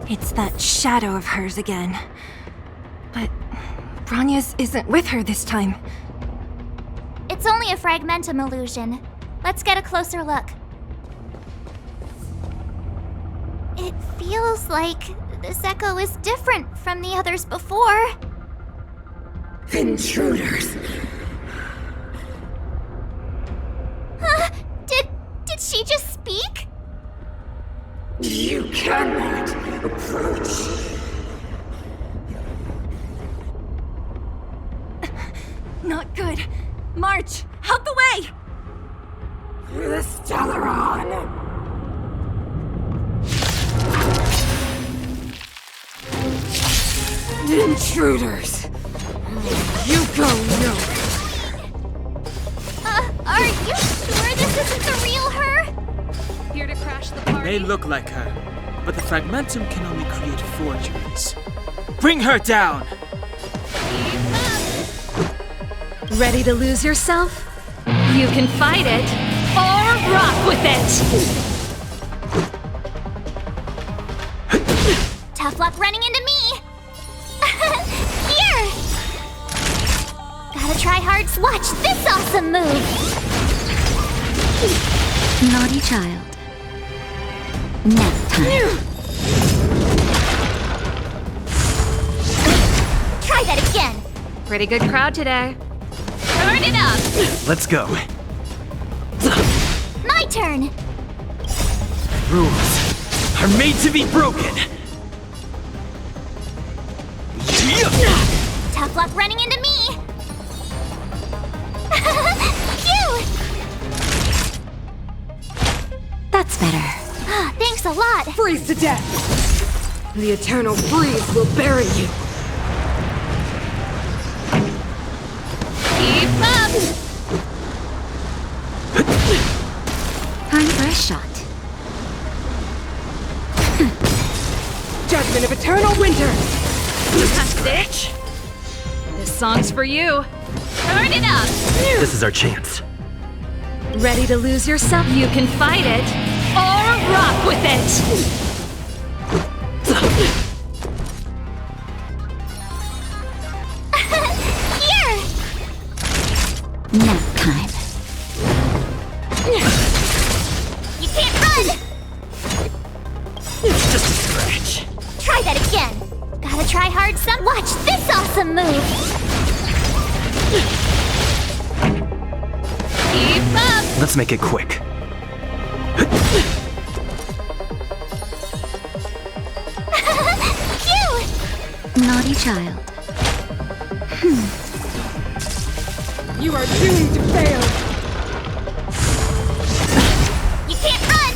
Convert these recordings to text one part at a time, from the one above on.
It's that shadow of hers again. But Bronya's isn't with her this time. It's only a fragmentum illusion. Let's get a closer look. It feels like this echo is different from the others before. Intruders! Huh? Did she just speak? You cannot approach. Not good. March, out the way! The Stellaron! Intruders! You go nowhere! Are you sure this isn't the real her? Here to crash the party? May look like her, but the fragmentum can only create forgeries. Bring her down! Ready to lose yourself? You can fight it, or rock with it! Tough luck running into me! Here! Gotta try hard. Watch this awesome move! Naughty child. Nap time. Try that again! Pretty good crowd today. Turn it up! Let's go. My turn! Rules are made to be broken. Tough luck running into me! Phew! That's better. Thanks a lot! Freeze to death! The eternal freeze will bury you! Keep up! Time for a shot. Judgment of eternal winter! Bitch! This song's for you. Turn it up! This is our chance. Ready to lose yourself? You can fight it, or rock with it! Here! Nap time. You can't run! It's just a scratch. Try that again! Gotta try hard some. Watch this awesome move! Keep up! Let's make it quick. Phew! Naughty child. You are doomed to fail! You can't run!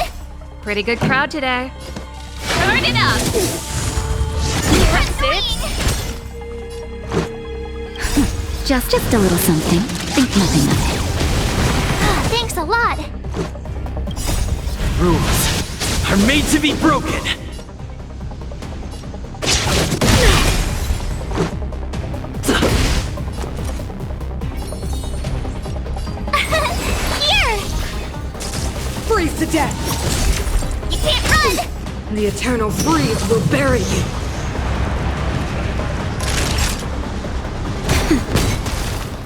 Pretty good crowd today. Turn it up! You're annoying! Just a little something. Think nothing of it. Thanks a lot! Rules are made to be broken. Here! Freeze to death! You can't run! The eternal freeze will bury you!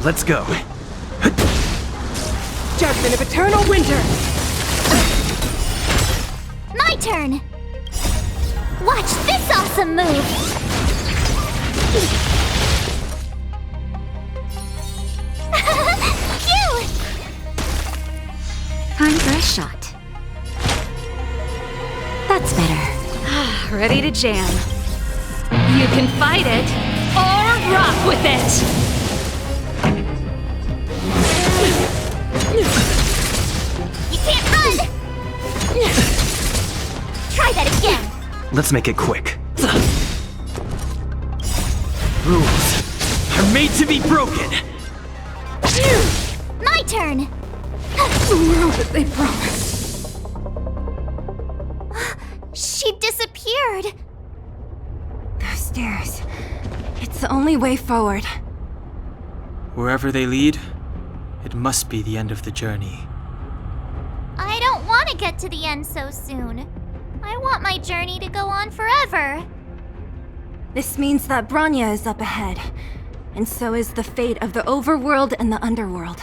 Let's go. Judgment of eternal winter! My turn! Watch this awesome move! Phew! Time for a shot. That's better. Ready to jam. You can fight it, or rock with it! You can't run! Try that again! Let's make it quick. Rules are made to be broken. My turn! The world that they promised! She disappeared! Those stairs. It's the only way forward. Wherever they lead, it must be the end of the journey. I don't want to get to the end so soon. I want my journey to go on forever. forever. This means that Bronya is up ahead, and so is the fate of the overworld and the underworld.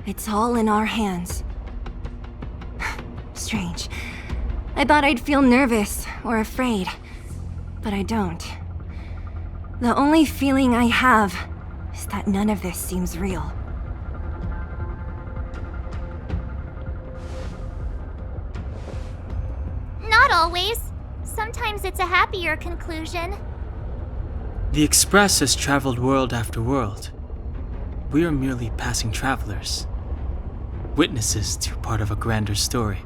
It's all in our hands. Strange. I thought I'd feel nervous or afraid, but I don't. The only feeling I have is that none of this seems real. Not always. Sometimes it's a happier conclusion. The Express has traveled world after world. We are merely passing travelers, witnesses to part of a grander story.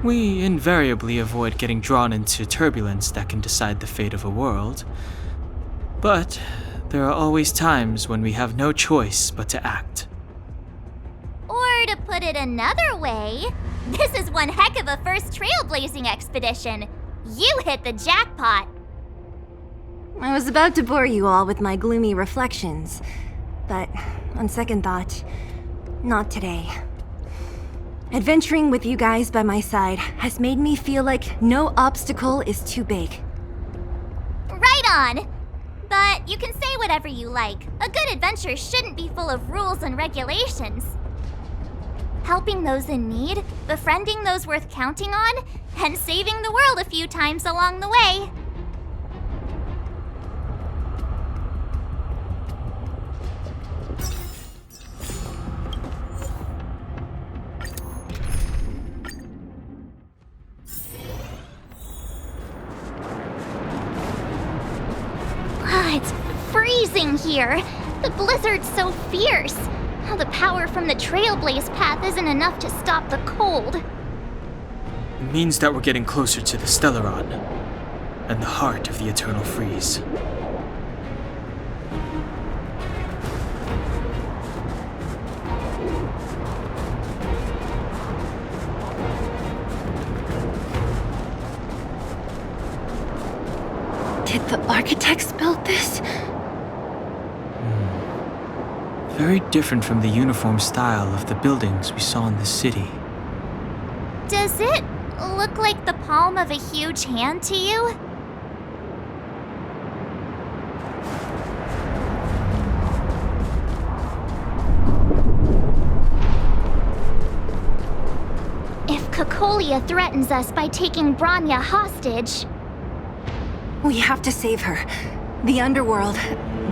We invariably avoid getting drawn into turbulence that can decide the fate of a world, but there are always times when we have no choice but to act. Or to put it another way, this is one heck of a first trailblazing expedition. You hit the jackpot. I was about to bore you all with my gloomy reflections, but on second thought, not today. Adventuring with you guys by my side has made me feel like no obstacle is too big. Right on! But you can say whatever you like. A good adventure shouldn't be full of rules and regulations. Helping those in need, befriending those worth counting on, and saving the world a few times along the way. It's freezing here. The blizzard's so fierce. The power from the Trailblaze path isn't enough to stop the cold. It means that we're getting closer to the Stellaron, and the heart of the Eternal Freeze. Did the architects build this? Very different from the uniform style of the buildings we saw in the city. Does it look like the palm of a huge hand to you? If Cocolia threatens us by taking Bronya hostage... We have to save her. The underworld...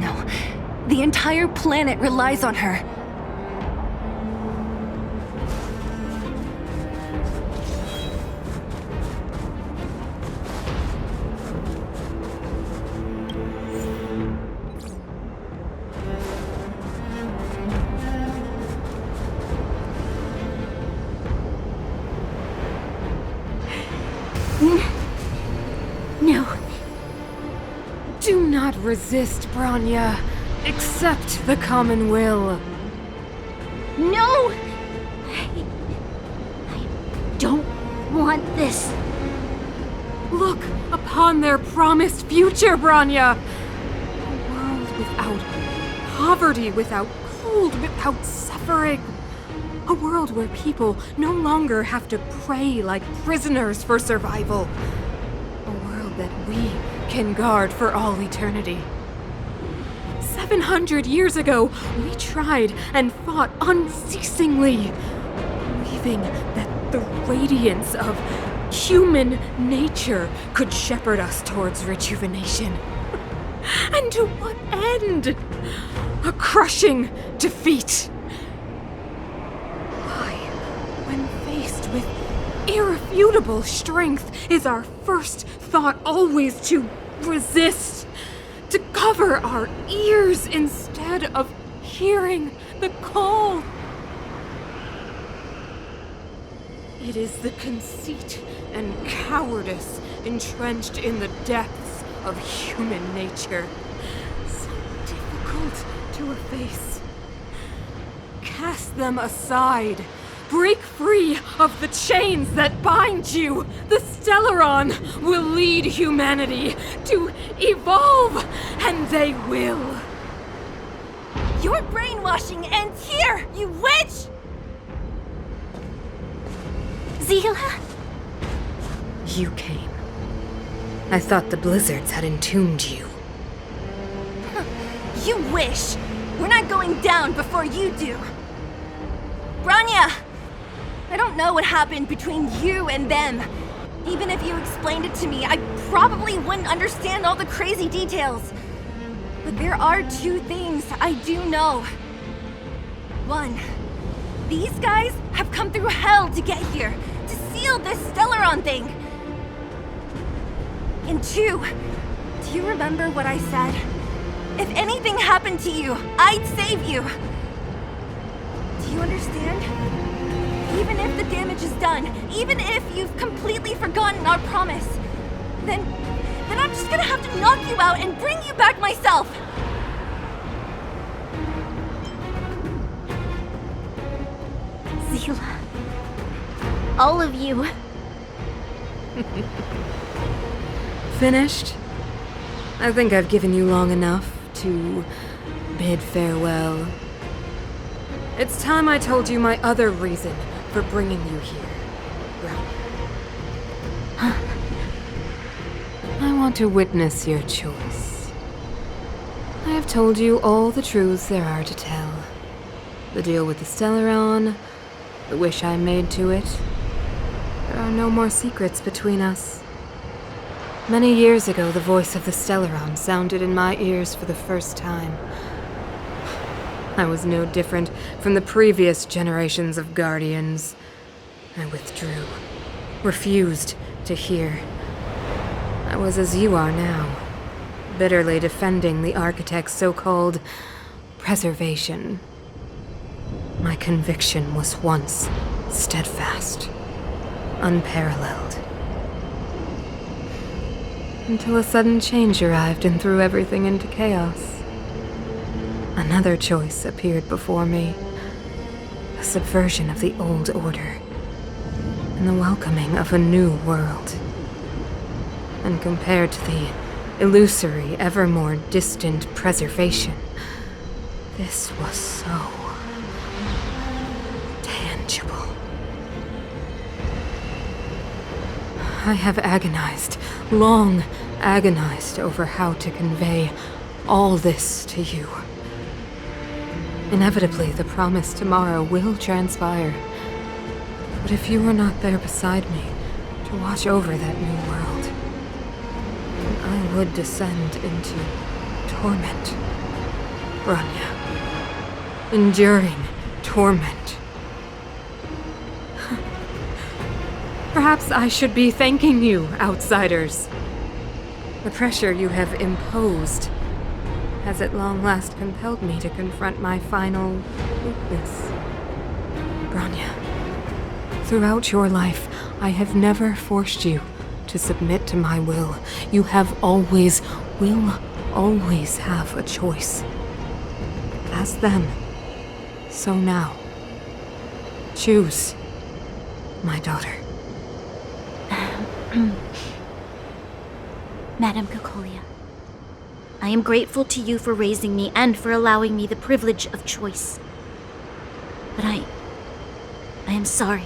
No. The entire planet relies on her. No. Do not resist, Bronya. Accept the common will. No! I don't want this. Look upon their promised future, Bronya. A world without poverty, without cold, without suffering. A world where people no longer have to pray like prisoners for survival. A world that we can guard for all eternity. 700 years ago, we tried and fought unceasingly, believing that the radiance of human nature could shepherd us towards rejuvenation. And to what end? A crushing defeat. Why, when faced with irrefutable strength, is our first thought always to resist? To cover our ears instead of hearing the call. It is the conceit and cowardice entrenched in the depths of human nature, so difficult to efface. Cast them aside. Break free of the chains that bind you. The Stellaron will lead humanity to evolve, and they will. Your brainwashing ends here, you witch! Zila? You came. I thought the blizzards had entombed you. You wish! We're not going down before you do! Branya! I don't know what happened between you and them. Even if you explained it to me, I probably wouldn't understand all the crazy details. But there are two things I do know. One, these guys have come through hell to get here, to seal this Stellaron thing. And two, do you remember what I said? If anything happened to you, I'd save you. Do you understand? Even if the damage is done, even if you've completely forgotten our promise, then I'm just gonna have to knock you out and bring you back myself. Seele. All of you. Finished? I think I've given you long enough to bid farewell. It's time I told you my other reason for bringing you here, Brown. I want to witness your choice. I have told you all the truths there are to tell. The deal with the Stellaron, the wish I made to it. There are no more secrets between us. Many years ago, the voice of the Stellaron sounded in my ears for the first time. I was no different from the previous generations of Guardians. I withdrew, refused to hear. I was as you are now, bitterly defending the Architect's so-called preservation. My conviction was once steadfast, unparalleled. Until a sudden change arrived and threw everything into chaos. Another choice appeared before me. The subversion of the old order. And the welcoming of a new world. And compared to the illusory, ever more distant preservation, this was so tangible. I have agonized, long agonized over how to convey all this to you. Inevitably, the promised tomorrow will transpire. But if you were not there beside me to watch over that new world, then I would descend into torment. Branya. Enduring torment. Perhaps I should be thanking you, outsiders. The pressure you have imposed has at long last compelled me to confront my final weakness. Branya, throughout your life, I have never forced you to submit to my will. You have always, will always have a choice. As then, so now. Choose, my daughter. Madame Cocolia, I am grateful to you for raising me and for allowing me the privilege of choice. But I am sorry,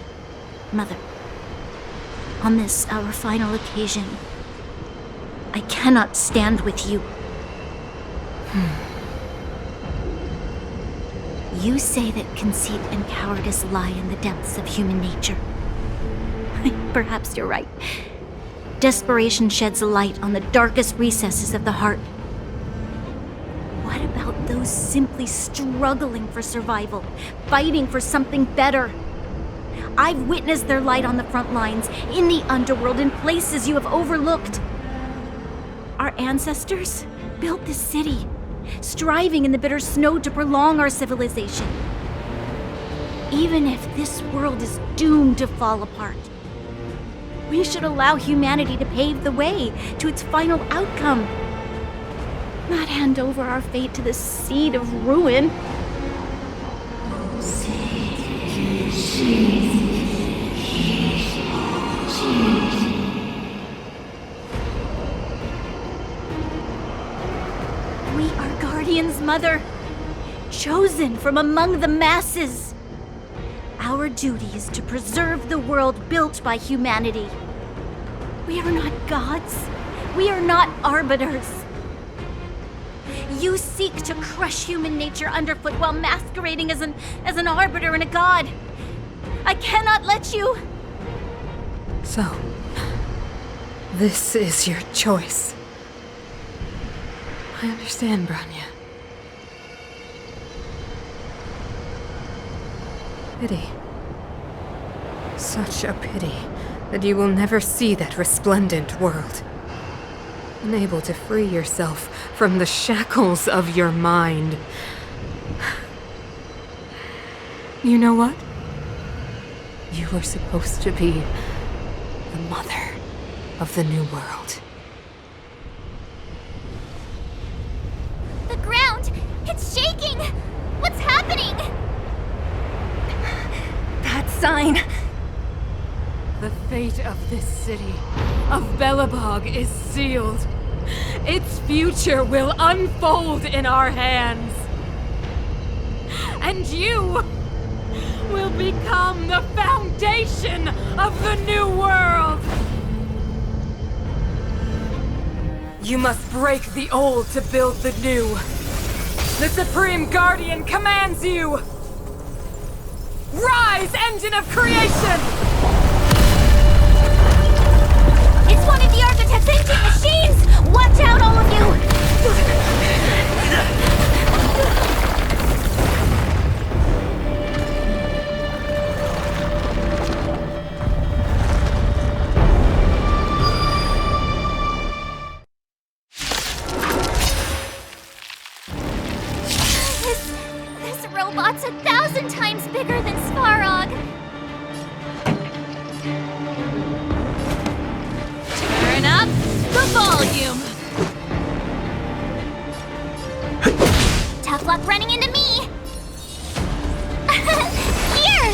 Mother. On this, our final occasion, I cannot stand with you. You say that conceit and cowardice lie in the depths of human nature. Perhaps you're right. Desperation sheds a light on the darkest recesses of the heart. What about those simply struggling for survival, fighting for something better? I've witnessed their light on the front lines, in the underworld, in places you have overlooked. Our ancestors built this city, striving in the bitter snow to prolong our civilization. Even if this world is doomed to fall apart, we should allow humanity to pave the way to its final outcome. Not hand over our fate to the seed of ruin. We are Guardians, Mother, chosen from among the masses. Our duty is to preserve the world built by humanity. We are not gods. We are not arbiters. You seek to crush human nature underfoot while masquerading as an arbiter and a god. I cannot let you. So, this is your choice. I understand, Branya. Pity. Such a pity that you will never see that resplendent world. Unable to free yourself from the shackles of your mind. You know what? You were supposed to be the mother of the new world. The ground! It's shaking! What's happening? That sign. The fate of this city, of Belobog, is sealed. Its future will unfold in our hands. And you will become the foundation of the new world. You must break the old to build the new. The Supreme Guardian commands you! Rise, engine of creation! It's one of the architect's ancient machines! Watch out, all of you! This robot's 1,000 times bigger than Svarog. Turn up the volume. Tough luck running into me! Here!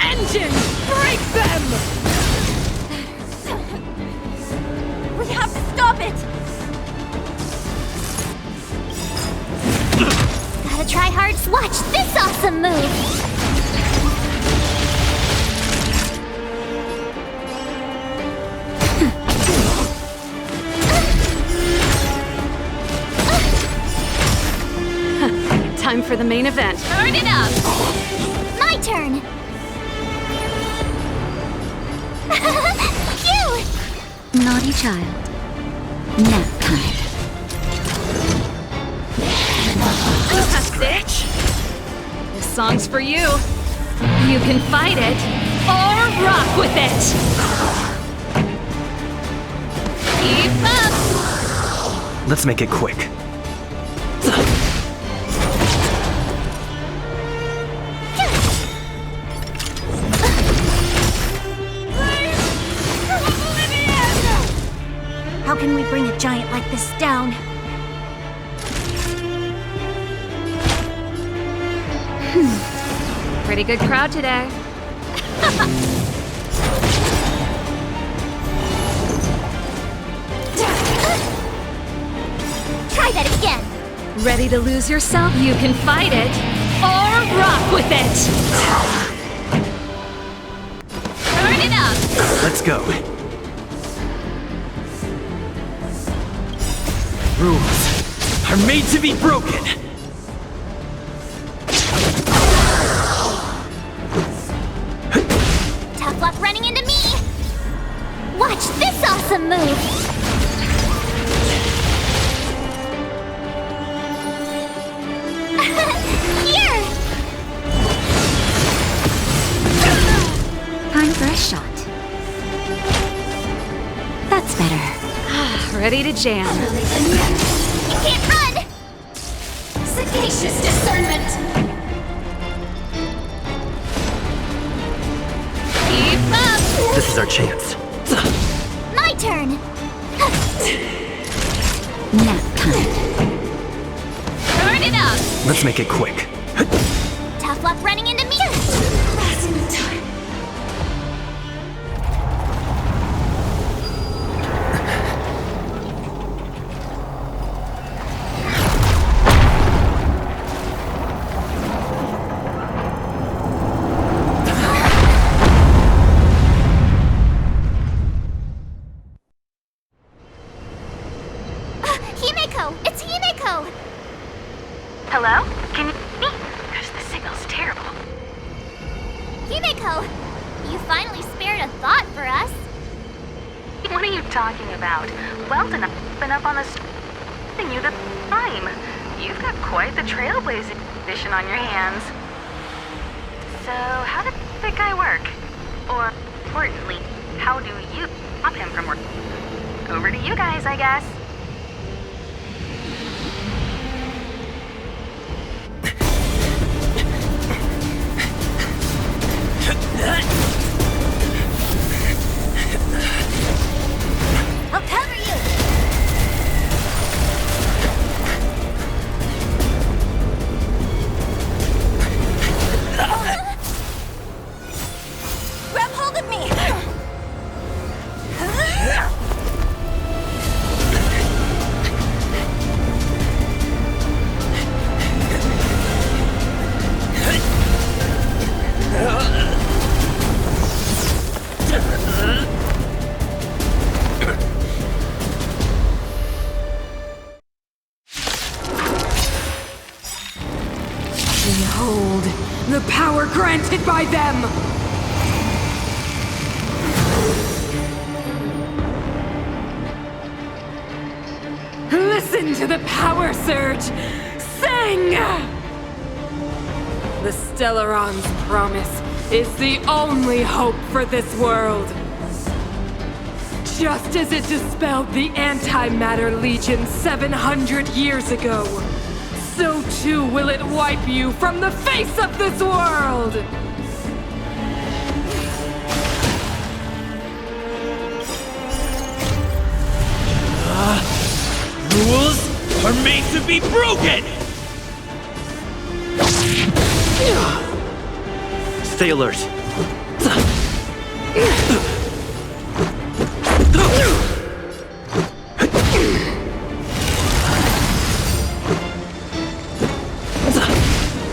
Engine, break them! We have to stop it! Gotta try hard. Watch this awesome move! Time for the main event. Turn it up! My turn! Phew! Naughty child. Nap time. Stitch. This song's for you. You can fight it or rock with it. Keep up. Let's make it quick. How can we bring a giant like this down? Pretty good crowd today. Try that again! Ready to lose yourself? You can fight it or rock with it. Turn it up. Let's go. Rules are made to be broken. Tough luck running into me! Watch this awesome move! Here! Time for a shot. That's better. Ready to jam. You can't run! Sagacious discernment. Keep up. This is our chance. My turn! Nap time. Turn it up. Let's make it quick. Tough luck running into me! Passing the time. Himeko! It's Himeko! Hello? Can you hear me? Because the signal's terrible. Himeko! You finally spared a thought for us. What are you talking about? Weldon, I've been up on the you the time. You've got quite the trailblazing edition on your hands. So, how did that guy work? Or, importantly, how do you stop him from working? Over to you guys, I guess. I'll cover you! Grab hold of me! Behold, the power granted by them! Listen to the power surge! Sing! The Stellaron's promise is the only hope for this world. Just as it dispelled the Antimatter Legion 700 years ago, so too will it wipe you from the face of this world! Rules are made to be broken! Stay alert.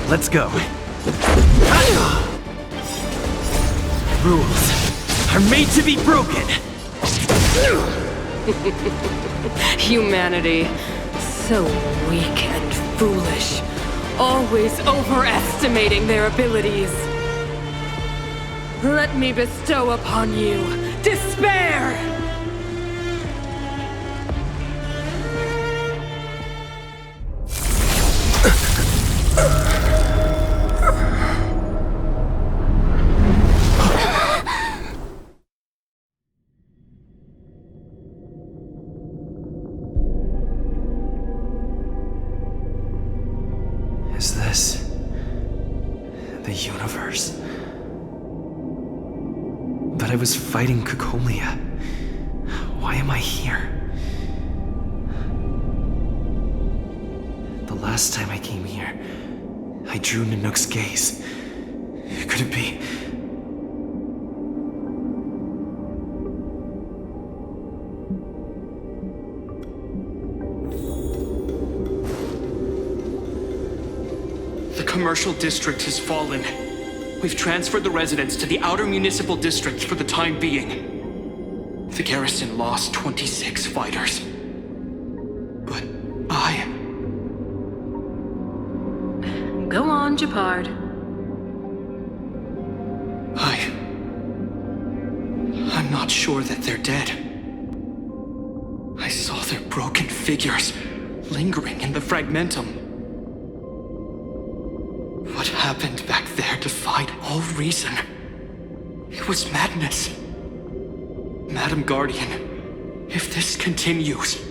Let's go. Rules are made to be broken! Humanity, so weak and foolish, always overestimating their abilities. Let me bestow upon you despair! Is this the universe? But I was fighting Cocolia. Why am I here? The last time I came here, I drew Nanook's gaze. Could it be? The commercial district has fallen. We've transferred the residents to the outer municipal districts for the time being. The garrison lost 26 fighters. But Go on, Japard. I'm not sure that they're dead. I saw their broken figures lingering in the fragmentum. What happened back there defied all reason. It was madness. Madam Guardian, if this continues...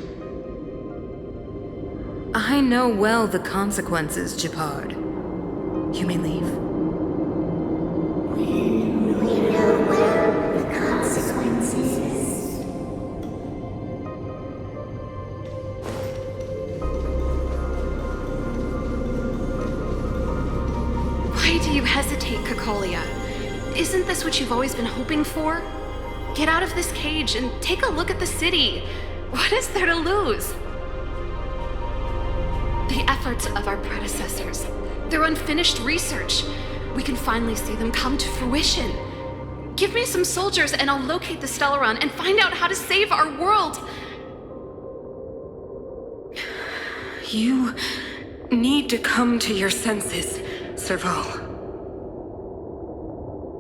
I know well the consequences, Japard. You may leave. Why do you hesitate, Cocolia? Isn't this what you've always been hoping for? Get out of this cage and take a look at the city. What is there to lose? The efforts of our predecessors, their unfinished research. We can finally see them come to fruition. Give me some soldiers and I'll locate the Stellaron and find out how to save our world. You need to come to your senses, Serval.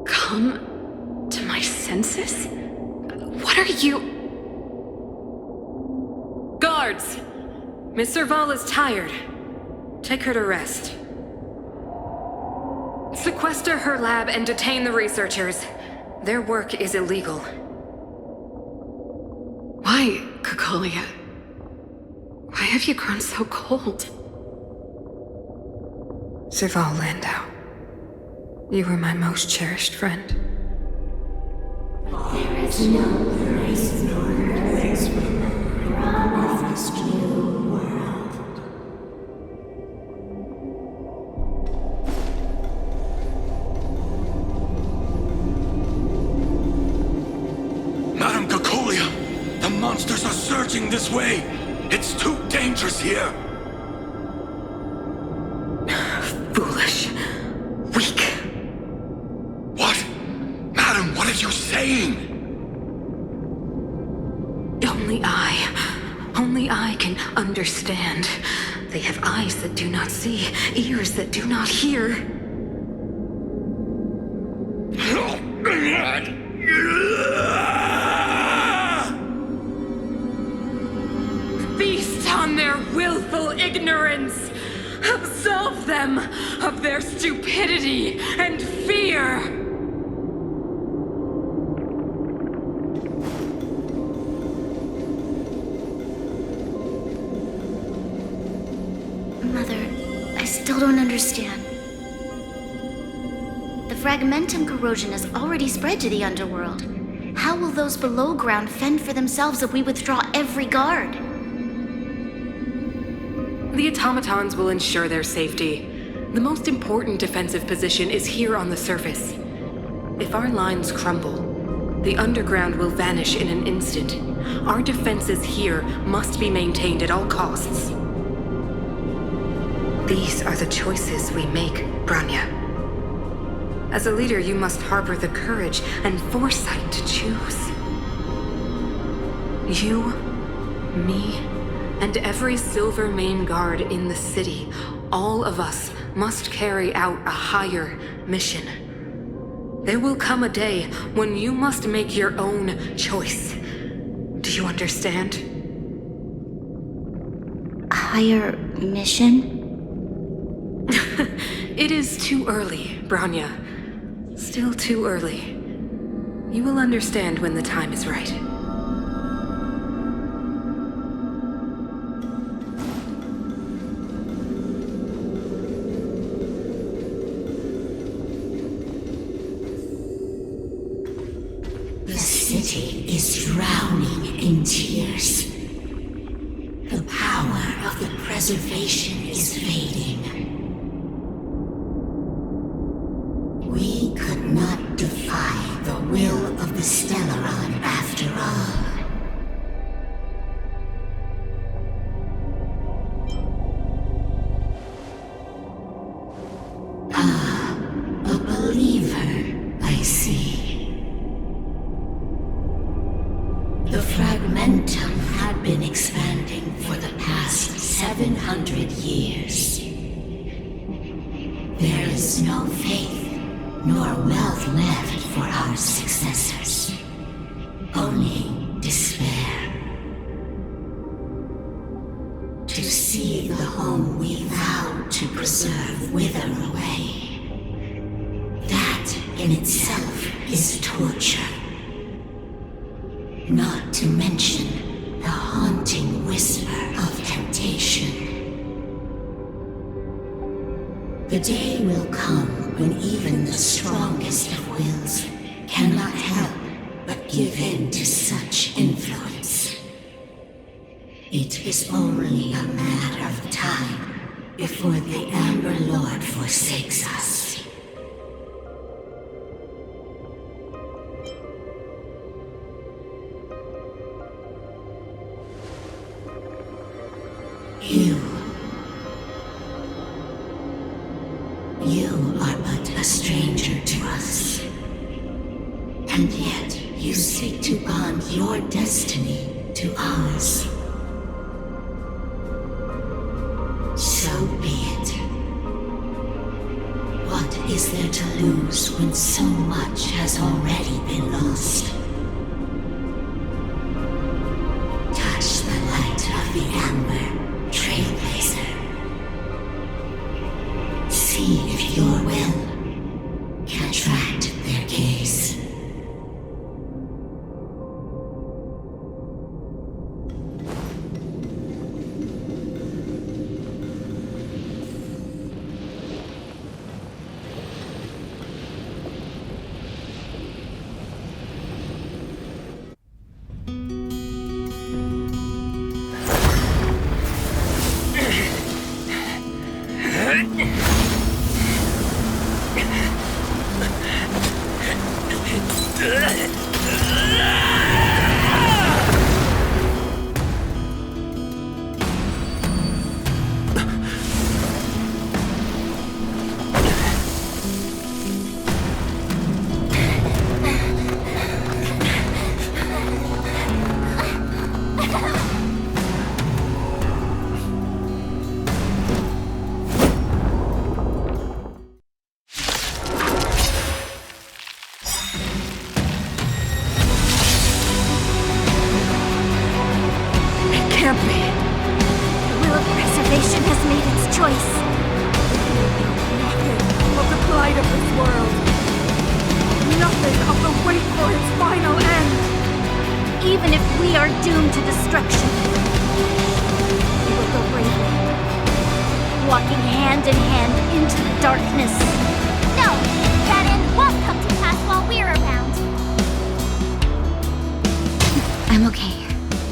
Come to my senses? What are you... Guards! Miss Serval is tired. Take her to rest. Sequester her lab and detain the researchers. Their work is illegal. Why, Cocolia? Why have you grown so cold? Serval Landau, you were my most cherished friend. There is no grace nor grace promised you world. Madam Cocolia, the monsters are surging this way. It's too dangerous here. Foolish. Weak. What? Madam, what are you saying? Only I can understand. They have eyes that do not see, ears that do not hear. Feast on their willful ignorance! Absolve them of their stupidity and fear! Mother, I still don't understand. The fragmentum corrosion has already spread to the underworld. How will those below ground fend for themselves if we withdraw every guard? The automatons will ensure their safety. The most important defensive position is here on the surface. If our lines crumble, the underground will vanish in an instant. Our defenses here must be maintained at all costs. These are the choices we make, Branya. As a leader, you must harbor the courage and foresight to choose. You, me, and every Silver Main Guard in the city, all of us must carry out a higher mission. There will come a day when you must make your own choice. Do you understand? Higher mission? It is too early, Branya. Still too early. You will understand when the time is right. The city is drowning in tears. The power of the preservation is fading. We could not defy the will of the Stellaron after all. Ah, a believer, I see. The fragmentum had been expanding for the past 700 years. There is no faith nor wealth left for our successors. Only despair. To see the home we vowed to preserve wither away. That in itself is torture. Not to mention the haunting whisper of temptation. The day will come when even the strongest of wills cannot help but give in to such influence. It is only a matter of time before the Amber Lord forsakes us. You are but a stranger to us. And yet you seek to bond your destiny to ours. is there to lose when so much has already been lost? Touch the light of the amber, trailblazer. See if your will can attract their gaze. Even if we are doomed to destruction, we will go bravely, walking hand in hand into the darkness. No, that end won't come to pass while we're around. I'm okay.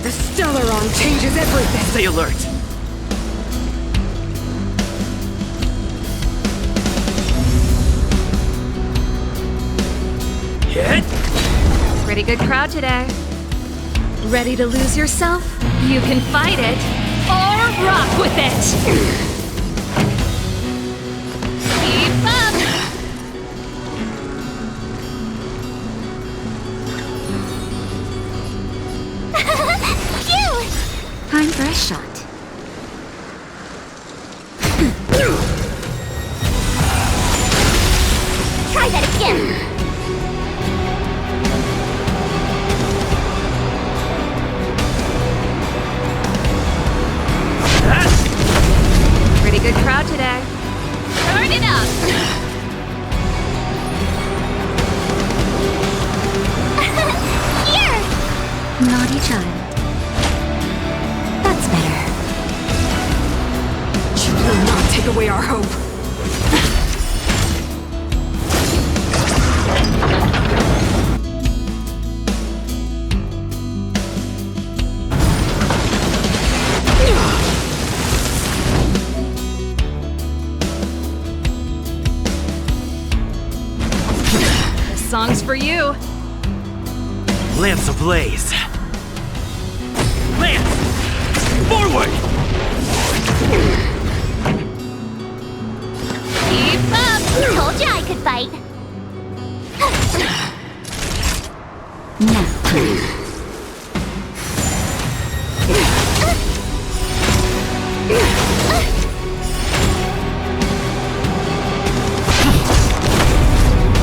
The Stellaron changes everything! Stay alert! Hit! Pretty good crowd today. Ready to lose yourself? You can fight it, or rock with it! Keep up! Phew! Time for a shot. Try that again! Pretty good crowd today. Turn it up! Here! Naughty child. That's better. You will not take away our hope! Song's for you. Lance ablaze! Lance! Forward! Keep up! Told you I could fight. Now.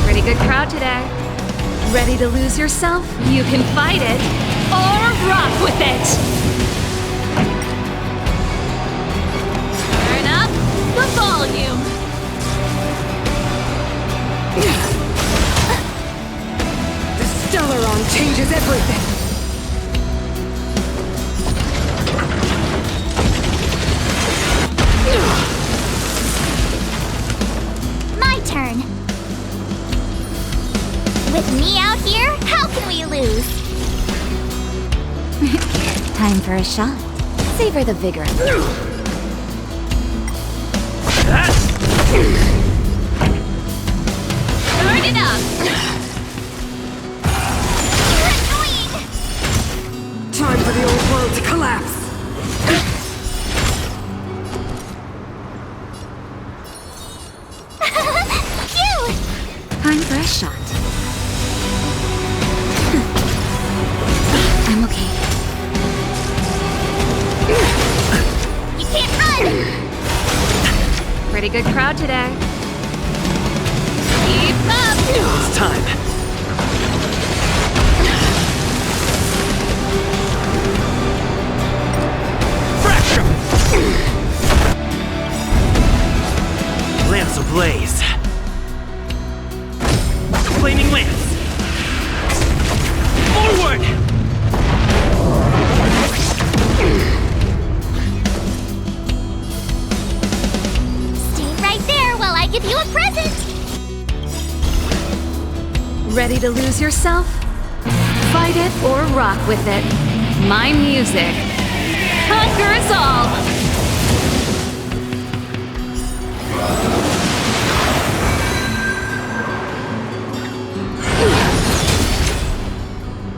Pretty good crowd today. Ready to lose yourself? You can fight it, or rock with it! Turn up the volume! The Stellaron changes everything! My turn. With me out here, how can we lose? Time for a shot. Savor the vigor. Turn it up! You're annoying! Time for the old world to collapse! Phew! Time for a shot. I'm okay. You can't run! Pretty good crowd today. Keep up! It's time. Fracture! Lance ablaze. Flaming lance. Forward! Stay right there while I give you a present! Ready to lose yourself? Fight it or rock with it. My music conquers all!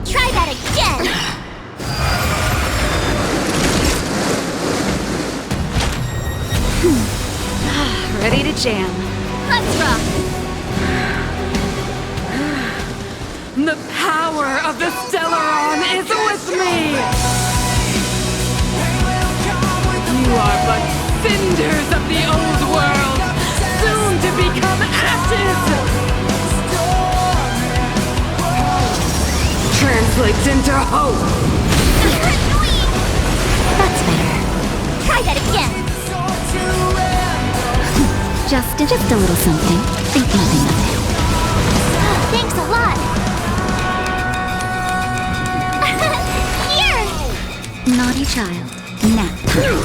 Try that again! Ready to jam. Let's rock! The power of the Stellaron is with me! You are but cinders of the old world, soon to become ashes! Translates into hope! Annoying! That's better. Try that again! Just a little something. Think nothing of it. Thanks a lot! Here! Naughty child. Nap time.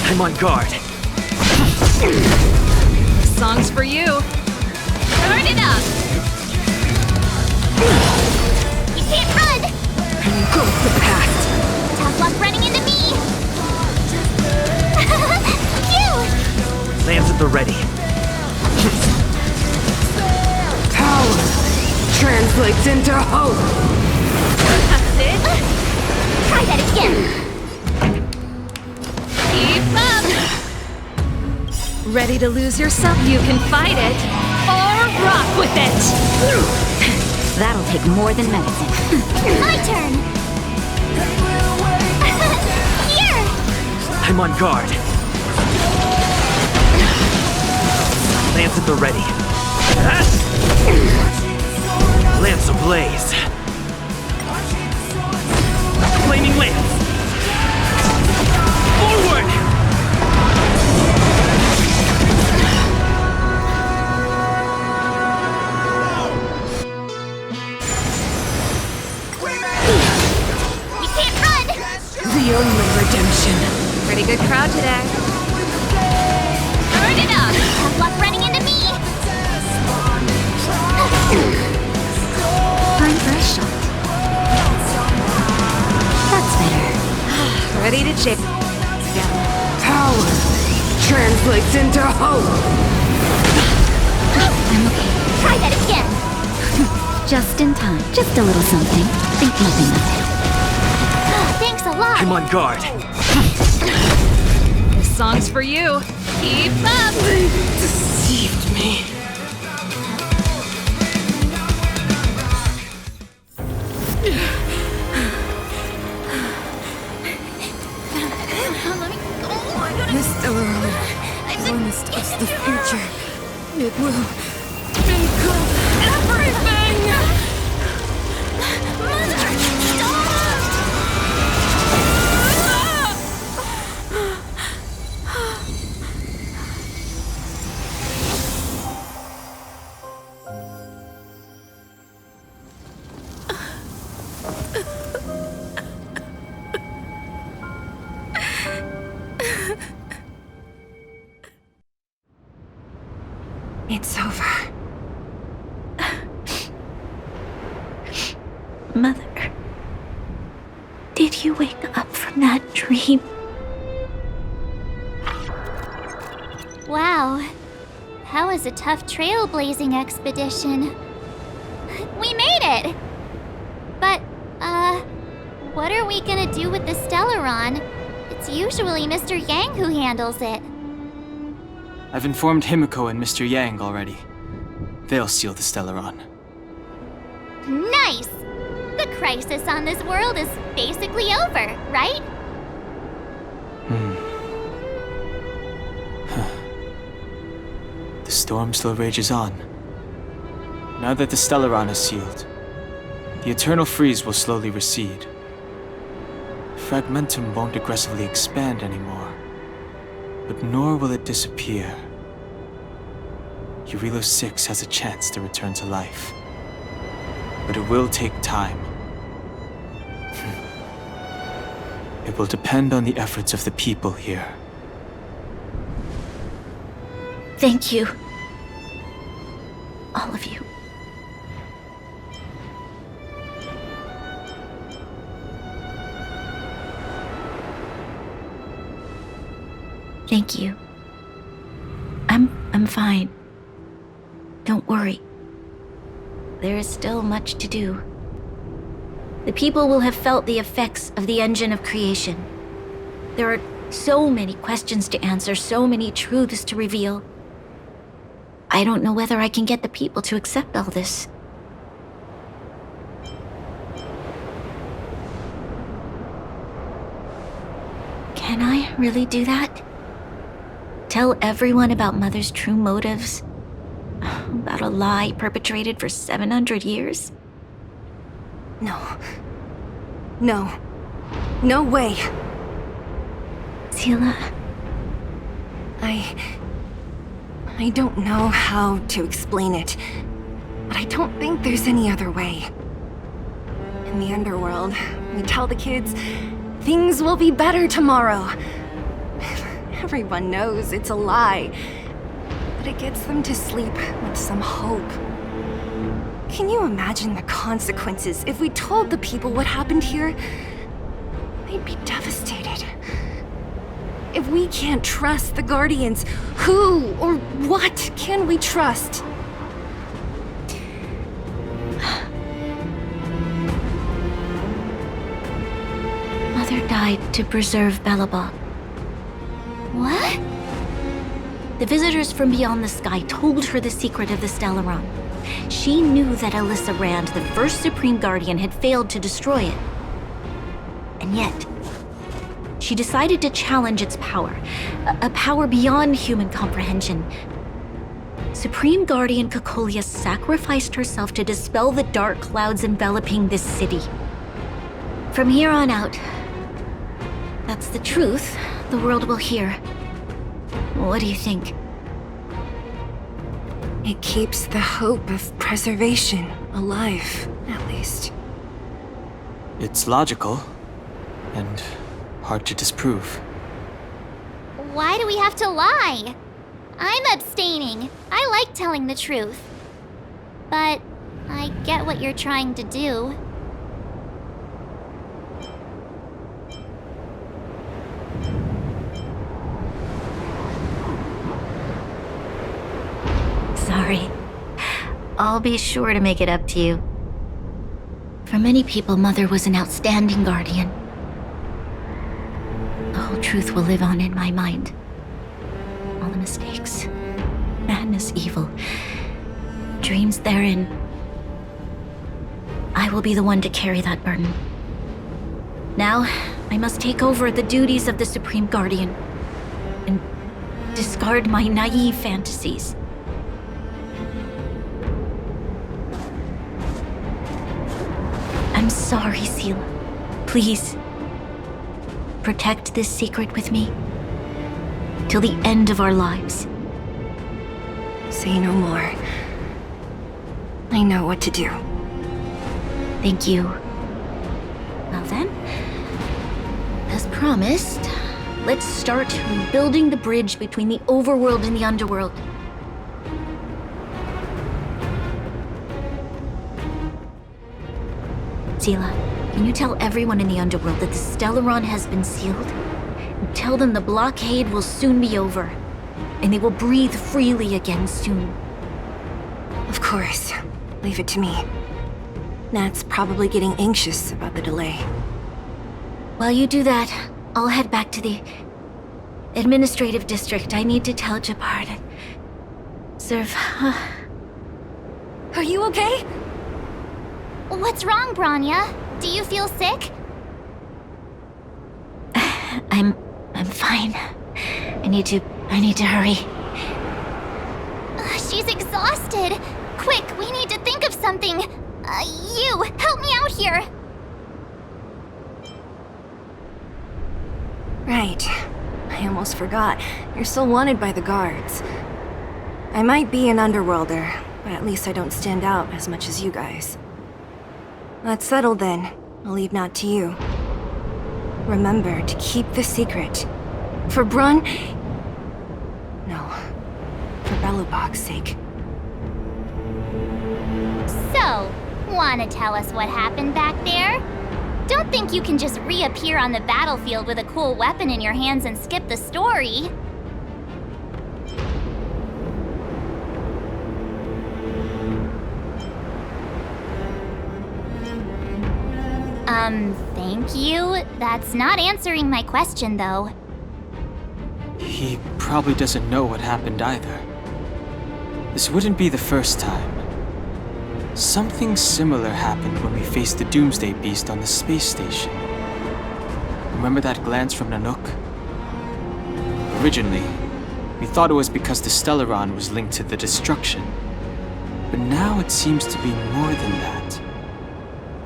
I'm on guard. Song's for you. Turn it up! You can't run! Go with the past! Tough luck running into me! Phew! Lance at the ready. Power translates into hope! That's it! Try that again! Keep up! Ready to lose yourself? You can fight it or rock with it! That'll take more than medicine. My turn! Here! I'm on guard. Lance at the ready. Lance ablaze. Flaming lance. Forward! You can't run! The only redemption. Pretty good crowd today. Turn it up! Tough luck running into me! Time for a shot. That's better. Ready to jam. Power translates into hope! I'm okay. Try that again! Just in time. Just a little something. Think nothing of it. Thanks a lot! I'm on guard. This song's for you. Keep up! Deceived me. This Stellaron promised us the future. It will engulf everything! Mother! Stop! It's over. Mother, did you wake up from that dream? Wow. That was a tough trailblazing expedition. We made it! But, what are we gonna do with the Stellaron? It's usually Mr. Yang who handles it. I've informed Himiko and Mr. Yang already. They'll steal the Stellaron. Nice! The crisis on this world is basically over, right? Huh. The storm still rages on. Now that the Stellaron is sealed, the eternal freeze will slowly recede. Fragmentum won't aggressively expand anymore, but nor will it disappear. Eurilo 6 has a chance to return to life, but it will take time. It will depend on the efforts of the people here. Thank you. All of you. Thank you. I'm fine. Don't worry. There is still much to do. The people will have felt the effects of the engine of creation. There are so many questions to answer, so many truths to reveal. I don't know whether I can get the people to accept all this. Can I really do that? Tell everyone about Mother's true motives? About a lie perpetrated for 700 years? No. No. No way. Seele, I don't know how to explain it, but I don't think there's any other way. In the underworld, we tell the kids, things will be better tomorrow. Everyone knows it's a lie, but it gets them to sleep with some hope. Can you imagine the consequences if we told the people what happened here? They'd be devastated. If we can't trust the Guardians, who or what can we trust? Mother died to preserve Belobog. What? The visitors from beyond the sky told her the secret of the Stellaron. She knew that Alyssa Rand, the first Supreme Guardian, had failed to destroy it. And yet, she decided to challenge its power, a power beyond human comprehension. Supreme Guardian Cocolia sacrificed herself to dispel the dark clouds enveloping this city. From here on out, that's the truth the world will hear. What do you think? It keeps the hope of preservation alive, at least. It's logical, and hard to disprove. Why do we have to lie? I'm abstaining. I like telling the truth. But I get what you're trying to do. Sorry. I'll be sure to make it up to you. For many people, Mother was an outstanding guardian. The whole truth will live on in my mind. All the mistakes, madness, evil, dreams therein. I will be the one to carry that burden. Now, I must take over the duties of the Supreme Guardian and discard my naive fantasies. I'm sorry, Seele. Please, protect this secret with me till the end of our lives. Say no more. I know what to do. Thank you. Well then, as promised, let's start building the bridge between the overworld and the underworld. Seele, can you tell everyone in the underworld that the Stellaron has been sealed? And tell them the blockade will soon be over, and they will breathe freely again soon. Of course. Leave it to me. Nat's probably getting anxious about the delay. While you do that, I'll head back to the administrative district. I need to tell Jabard and serve. Are you okay? What's wrong, Branya? Do you feel sick? I'm fine. I need to hurry. She's exhausted. Quick, we need to think of something. You, help me out here. Right. I almost forgot. You're still wanted by the guards. I might be an underworlder, but at least I don't stand out as much as you guys. That's settled then. I'll leave that to you. Remember to keep the secret. For Brun... No. For Belobog's sake. So, wanna tell us what happened back there? Don't think you can just reappear on the battlefield with a cool weapon in your hands and skip the story. Thank you. That's not answering my question, though. He probably doesn't know what happened either. This wouldn't be the first time. Something similar happened when we faced the Doomsday Beast on the space station. Remember that glance from Nanook? Originally, we thought it was because the Stellaron was linked to the destruction. But now it seems to be more than that.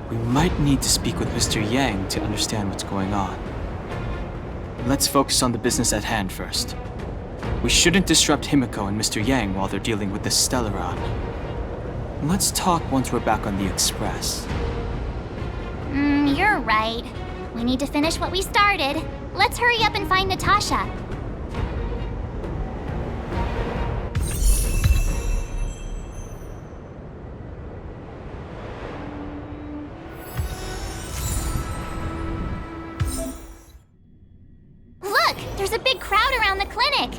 We might need to speak with Mr. Yang to understand what's going on. Let's focus on the business at hand first. We shouldn't disrupt Himiko and Mr. Yang while they're dealing with the Stellaron. Let's talk once we're back on the Express. You're right. We need to finish what we started. Let's hurry up and find Natasha. Look! There's a big crowd around the clinic!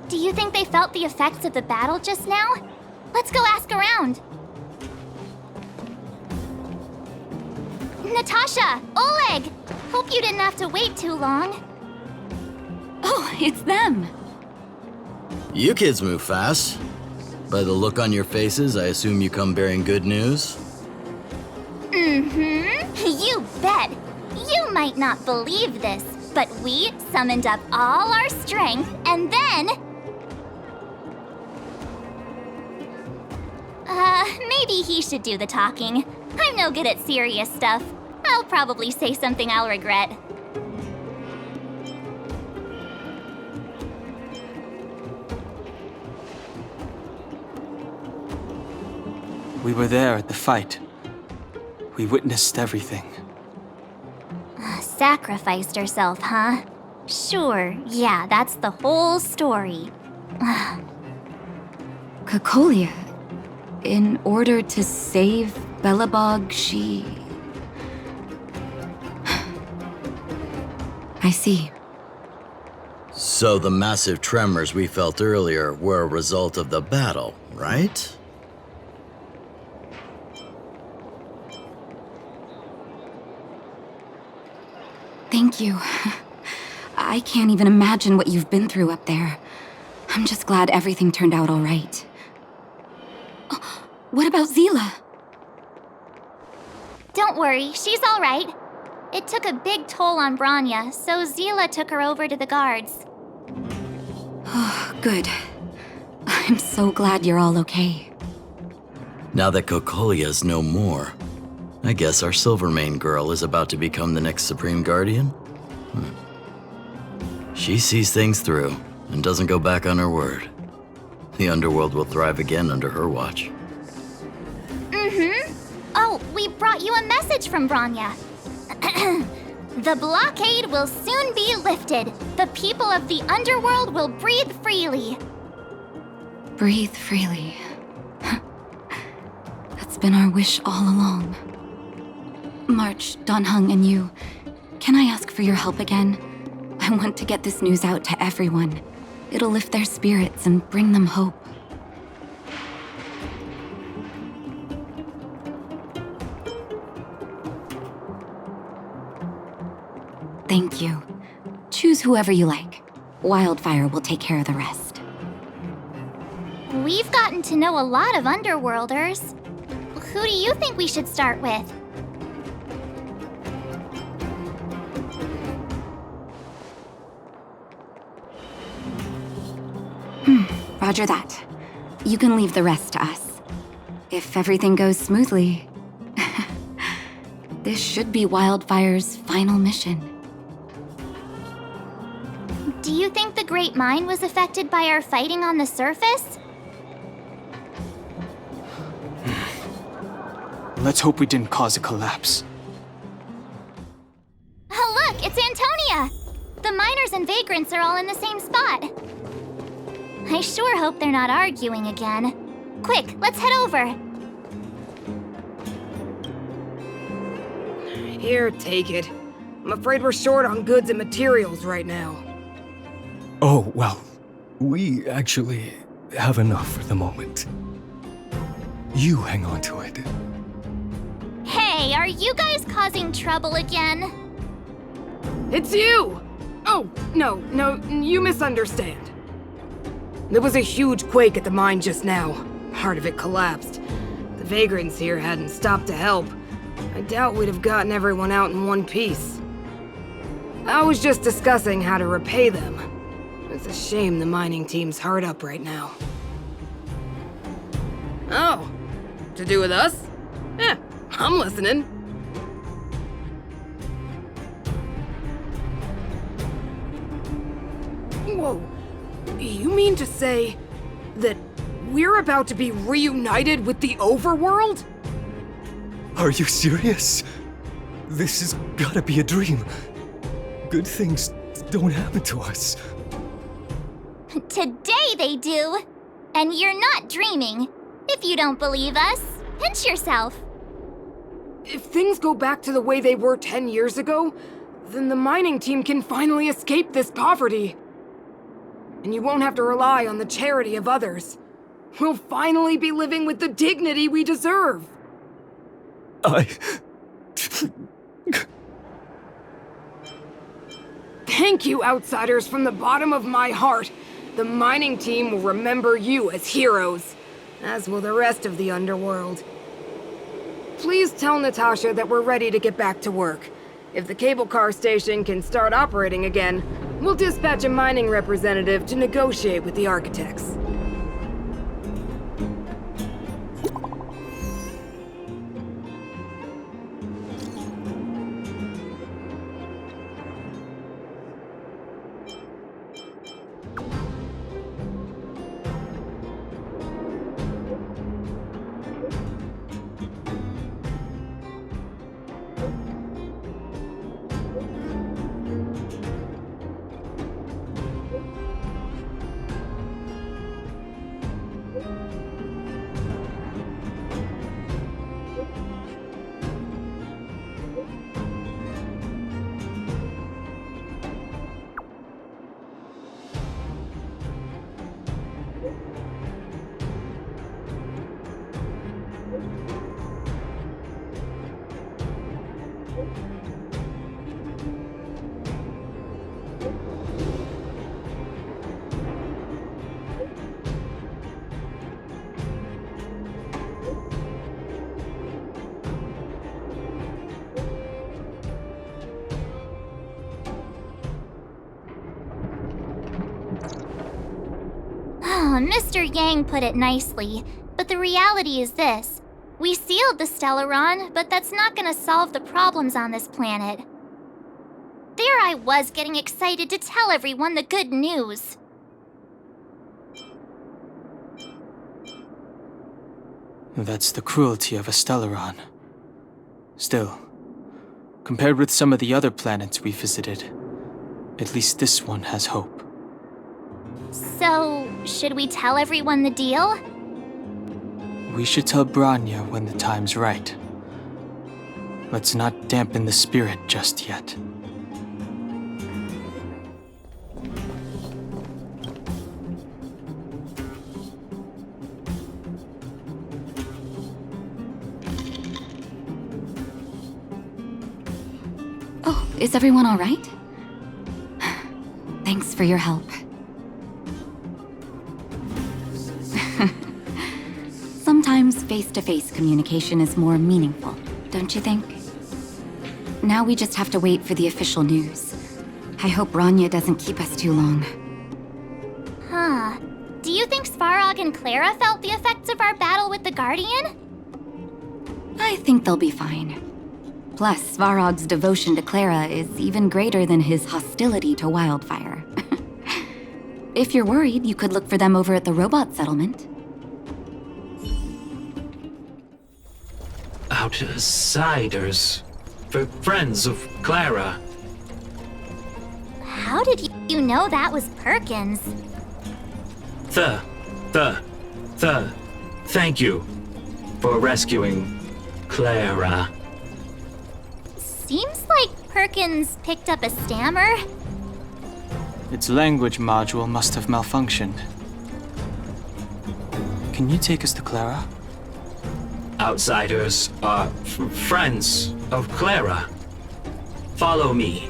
Do you think they felt the effects of the battle just now? Let's go ask around. Natasha! Oleg! Hope you didn't have to wait too long. Oh, it's them. You kids move fast. By the look on your faces, I assume you come bearing good news? You bet. You might not believe this, but we summoned up all our strength and then... maybe he should do the talking. I'm no good at serious stuff. I'll probably say something I'll regret. We were there at the fight. We witnessed everything. Sacrificed herself, huh? Sure, yeah, that's the whole story. Cocolia. In order to save Belobog, she... I see. So the massive tremors we felt earlier were a result of the battle, right? Thank you. I can't even imagine what you've been through up there. I'm just glad everything turned out all right. What about Zila? Don't worry, she's all right. It took a big toll on Branya, so Zila took her over to the guards. Oh, good. I'm so glad you're all okay. Now that Cocolia's no more, I guess our Silvermane girl is about to become the next Supreme Guardian? She sees things through and doesn't go back on her word. The underworld will thrive again under her watch. Oh, we brought you a message from Branya. The blockade will soon be lifted. The people of the underworld will breathe freely. Breathe freely. That's been our wish all along. March, Donhung, and you, can I ask for your help again? I want to get this news out to everyone. It'll lift their spirits and bring them hope. Thank you. Choose whoever you like. Wildfire will take care of the rest. We've gotten to know a lot of underworlders. Who do you think we should start with? Roger that. You can leave the rest to us. If everything goes smoothly, this should be Wildfire's final mission. Do you think the Great Mine was affected by our fighting on the surface? Let's hope we didn't cause a collapse. Oh look, it's Antonia! The miners and vagrants are all in the same spot. I sure hope they're not arguing again. Quick, let's head over. Here, take it. I'm afraid we're short on goods and materials right now. Oh, well, we actually have enough for the moment. You hang on to it. Hey, are you guys causing trouble again? It's you! Oh, no, you misunderstand. There was a huge quake at the mine just now. Part of it collapsed. The vagrants here hadn't stopped to help. I doubt we'd have gotten everyone out in one piece. I was just discussing how to repay them. It's a shame the mining team's hard up right now. Oh, to do with us? Yeah, I'm listening. Whoa, you mean to say that we're about to be reunited with the overworld? Are you serious? This has gotta be a dream. Good things don't happen to us. Today they do. And you're not dreaming. If you don't believe us, pinch yourself. If things go back to the way they were 10 years ago, then the mining team can finally escape this poverty. And you won't have to rely on the charity of others. We'll finally be living with the dignity we deserve. Thank you, outsiders, from the bottom of my heart. The mining team will remember you as heroes, as will the rest of the underworld. Please tell Natasha that we're ready to get back to work. If the cable car station can start operating again, we'll dispatch a mining representative to negotiate with the architects. Mr. Yang put it nicely, but the reality is this. We sealed the Stellaron, but that's not gonna solve the problems on this planet. There I was getting excited to tell everyone the good news. That's the cruelty of a Stellaron. Still, compared with some of the other planets we visited, at least this one has hope. So, should we tell everyone the deal? We should tell Branya when the time's right. Let's not dampen the spirit just yet. Oh, is everyone all right? Thanks for your help. Sometimes face-to-face communication is more meaningful, don't you think? Now we just have to wait for the official news. I hope Branya doesn't keep us too long. Huh. Do you think Svarog and Clara felt the effects of our battle with the Guardian? I think they'll be fine. Plus, Svarog's devotion to Clara is even greater than his hostility to Wildfire. If you're worried, you could look for them over at the robot settlement. Outsiders. For friends of Clara. How did you know that was Perkins? Thank you for rescuing Clara. Seems like Perkins picked up a stammer. Its language module must have malfunctioned. Can you take us to Clara? Outsiders are friends of Clara. Follow me.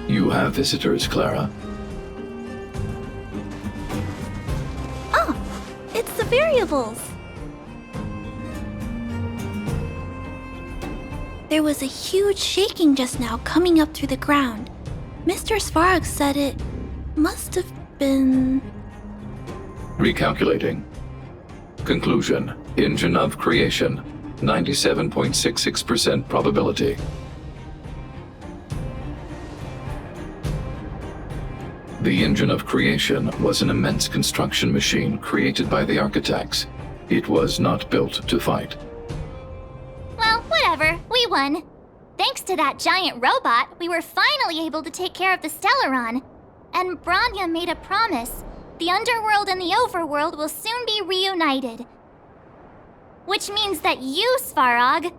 You have visitors, Clara. Oh, it's the variables. There was a huge shaking just now coming up through the ground. Mr. Svarog said it must have been... Recalculating. Conclusion. Engine of creation. 97.66% probability. The engine of creation was an immense construction machine created by the architects. It was not built to fight. Well, whatever. We won. Thanks to that giant robot, we were finally able to take care of the Stellaron. And Branya made a promise. The underworld and the overworld will soon be reunited. Which means that you, Svarog,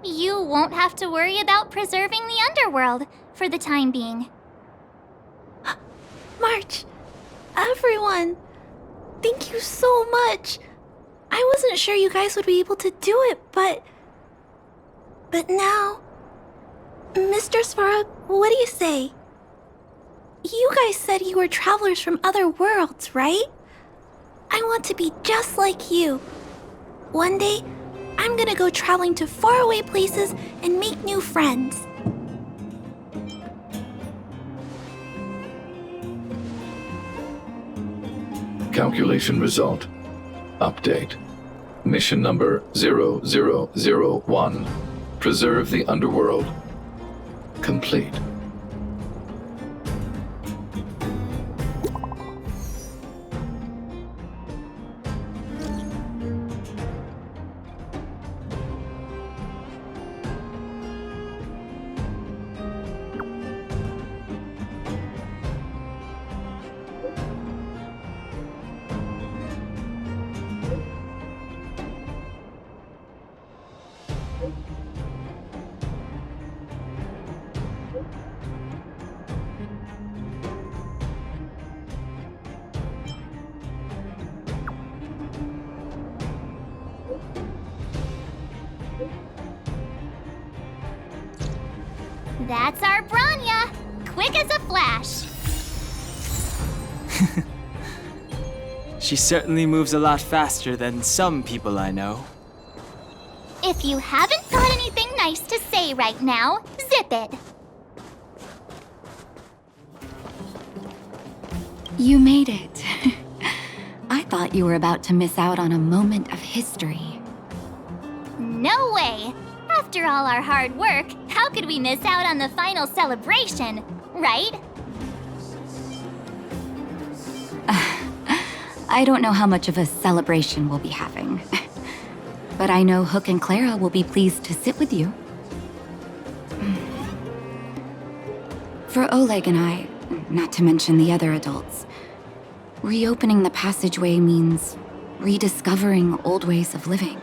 you won't have to worry about preserving the underworld for the time being. March, everyone, thank you so much. I wasn't sure you guys would be able to do it, but now... Mr. Svarog, what do you say? You guys said you were travelers from other worlds, right? I want to be just like you. One day, I'm gonna go traveling to faraway places and make new friends. Calculation result. Update. Mission number 0001. Preserve the underworld. Complete. That's our Branya! Quick as a flash! She certainly moves a lot faster than some people I know. If you haven't got anything nice to say right now, zip it! You made it. I thought you were about to miss out on a moment of history. No way! After all our hard work, how could we miss out on the final celebration, right? I don't know how much of a celebration we'll be having. But I know Hook and Clara will be pleased to sit with you. For Oleg and I, not to mention the other adults, reopening the passageway means rediscovering old ways of living.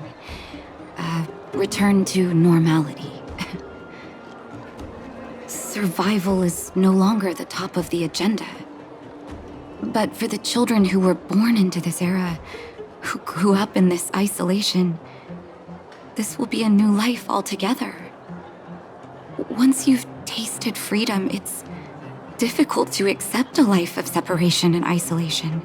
Return to normality. Survival is no longer the top of the agenda. But for the children who were born into this era, who grew up in this isolation, this will be a new life altogether. Once you've tasted freedom, it's difficult to accept a life of separation and isolation.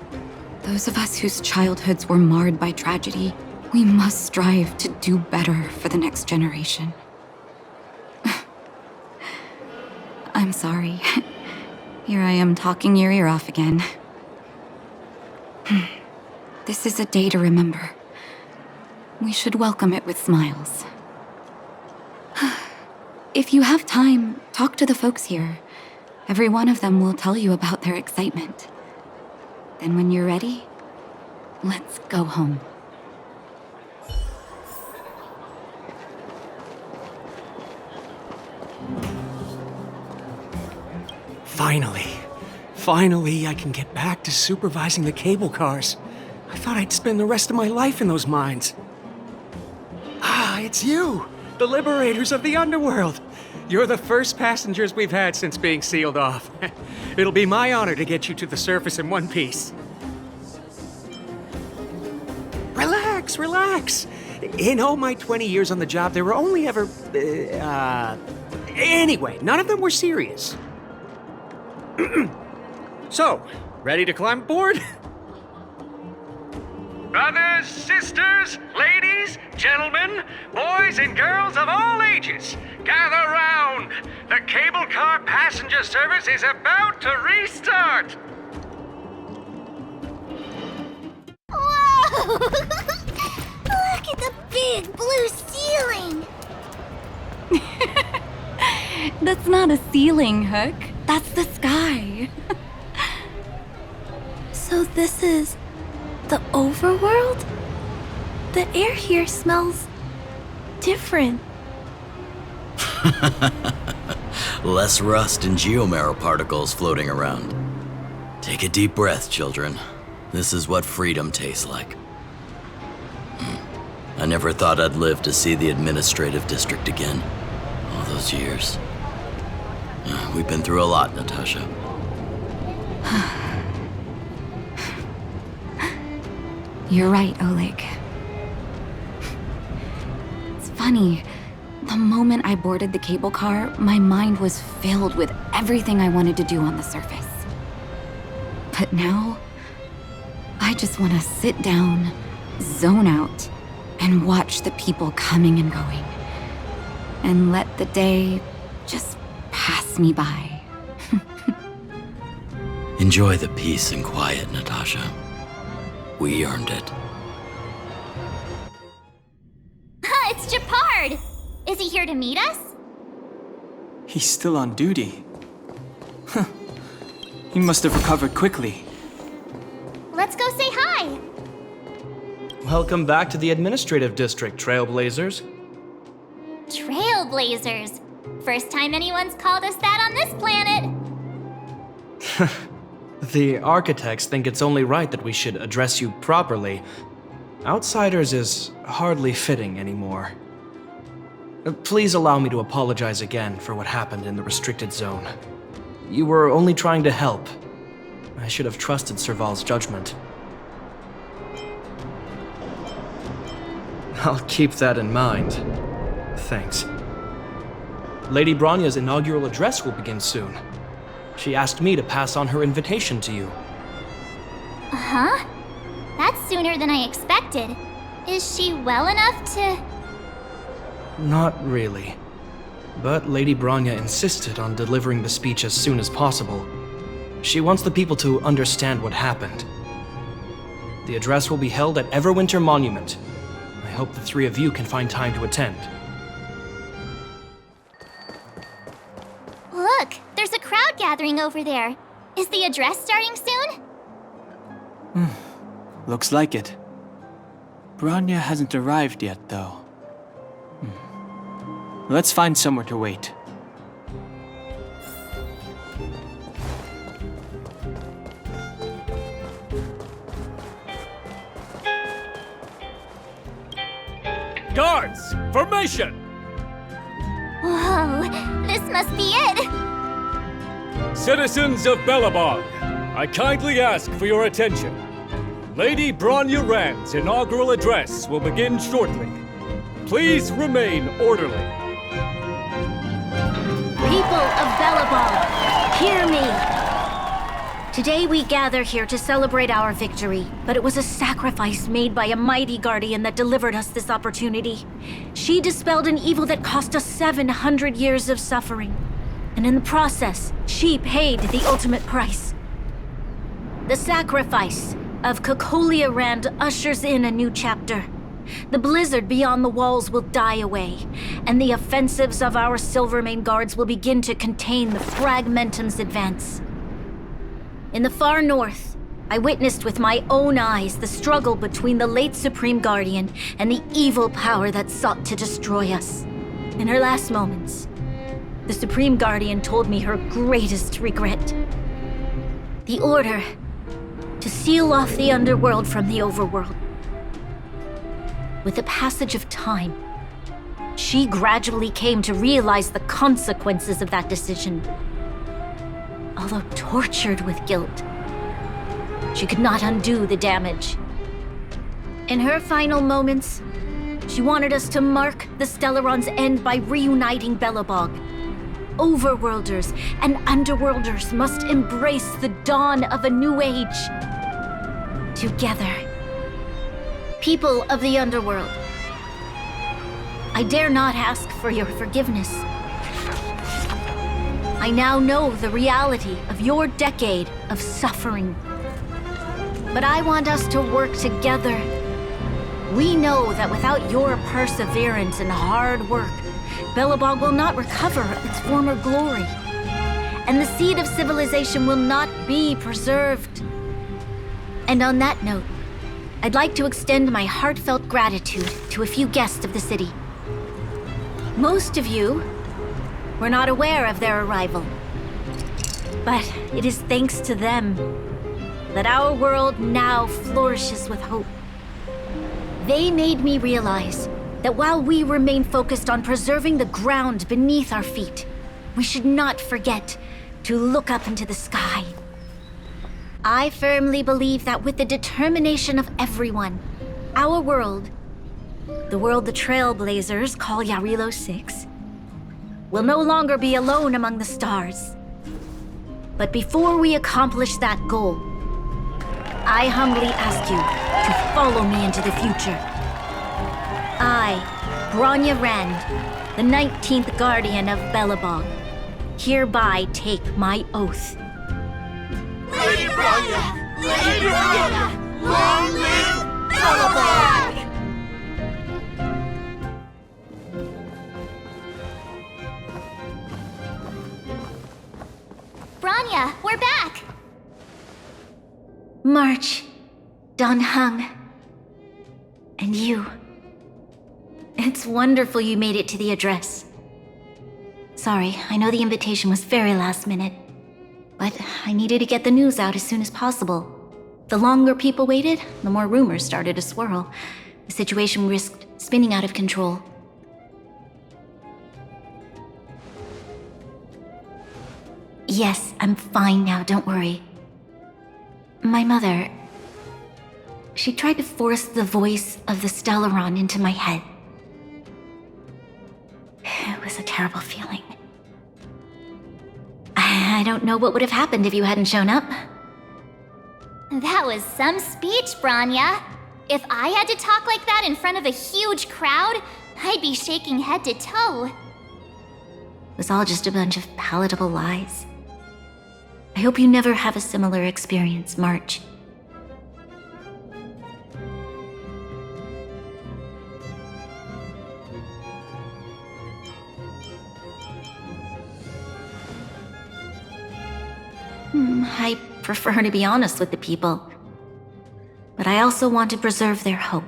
Those of us whose childhoods were marred by tragedy, we must strive to do better for the next generation. I'm sorry. Here I am talking your ear off again. This is a day to remember. We should welcome it with smiles. If you have time, talk to the folks here. Every one of them will tell you about their excitement. Then when you're ready, let's go home. Finally, I can get back to supervising the cable cars. I thought I'd spend the rest of my life in those mines. Ah, it's you, the liberators of the underworld. You're the first passengers we've had since being sealed off. It'll be my honor to get you to the surface in one piece. Relax. In all my 20 years on the job, there were only ever... Anyway, none of them were serious. So, ready to climb aboard? Brothers, sisters, ladies, gentlemen, boys and girls of all ages, gather round. The cable car passenger service is about to restart. Whoa! Look at the big blue ceiling! That's not a ceiling, Hook. That's the sky. So this is the overworld? The air here smells different. Less rust and geomarrow particles floating around. Take a deep breath, children. This is what freedom tastes like. I never thought I'd live to see the administrative district again. All those years. We've been through a lot, Natasha. You're right, Oleg. It's funny. The moment I boarded the cable car, my mind was filled with everything I wanted to do on the surface. But now, I just want to sit down, zone out, and watch the people coming and going. And let the day just pass me by. Enjoy the peace and quiet, Natasha. We earned it. It's Japard! Is he here to meet us? He's still on duty. Huh. He must have recovered quickly. Let's go say hi! Welcome back to the administrative district, Trailblazers. Trailblazers. First time anyone's called us that on this planet. The architects think it's only right that we should address you properly. Outsiders is hardly fitting anymore. Please allow me to apologize again for what happened in the restricted zone. You were only trying to help. I should have trusted Serval's judgment. I'll keep that in mind. Thanks. Lady Bronya's inaugural address will begin soon. She asked me to pass on her invitation to you. Huh? That's sooner than I expected. Is she well enough to... Not really. But Lady Bronya insisted on delivering the speech as soon as possible. She wants the people to understand what happened. The address will be held at Everwinter Monument. I hope the three of you can find time to attend. Look, there's a crowd gathering over there. Is the address starting soon? Looks like it. Bronya hasn't arrived yet, though. Let's find somewhere to wait. Guards, formation! Whoa, this must be it! Citizens of Belobog, I kindly ask for your attention. Lady Bronya Rand's inaugural address will begin shortly. Please remain orderly. People of Belobog, hear me! Today we gather here to celebrate our victory, but it was a sacrifice made by a mighty guardian that delivered us this opportunity. She dispelled an evil that cost us 700 years of suffering, and in the process, she paid the ultimate price. The sacrifice of Cocolia Rand ushers in a new chapter. The blizzard beyond the walls will die away, and the offensives of our Silvermane guards will begin to contain the Fragmentum's advance. In the far north, I witnessed with my own eyes the struggle between the late Supreme Guardian and the evil power that sought to destroy us. In her last moments, the Supreme Guardian told me her greatest regret. The order to seal off the underworld from the overworld. With the passage of time, she gradually came to realize the consequences of that decision. Although tortured with guilt, she could not undo the damage. In her final moments, she wanted us to mark the Stellaron's end by reuniting Belobog. Overworlders and underworlders must embrace the dawn of a new age. Together. People of the underworld, I dare not ask for your forgiveness. I now know the reality of your decade of suffering. But I want us to work together. We know that without your perseverance and hard work, Belobog will not recover its former glory. And the seed of civilization will not be preserved. And on that note, I'd like to extend my heartfelt gratitude to a few guests of the city. Most of you were not aware of their arrival. But it is thanks to them that our world now flourishes with hope. They made me realize that while we remain focused on preserving the ground beneath our feet, we should not forget to look up into the sky. I firmly believe that with the determination of everyone, our world, the world the Trailblazers call Yarilo 6, will no longer be alone among the stars. But before we accomplish that goal, I humbly ask you to follow me into the future. I, Bronya Rand, the 19th Guardian of Belobog, hereby take my oath. Lady Bronya! Lady Bronya! Long live Belobog! Bronya, we're back! March, Dan Heng, and you. It's wonderful you made it to the address. Sorry, I know the invitation was very last minute, but I needed to get the news out as soon as possible. The longer people waited, the more rumors started to swirl. The situation risked spinning out of control. Yes, I'm fine now, don't worry. My mother... she tried to force the voice of the Stellaron into my head. It was a terrible feeling. I don't know what would have happened if you hadn't shown up. That was some speech, Bronya. If I had to talk like that in front of a huge crowd, I'd be shaking head to toe. It was all just a bunch of palatable lies. I hope you never have a similar experience, March. I prefer to be honest with the people. But I also want to preserve their hope.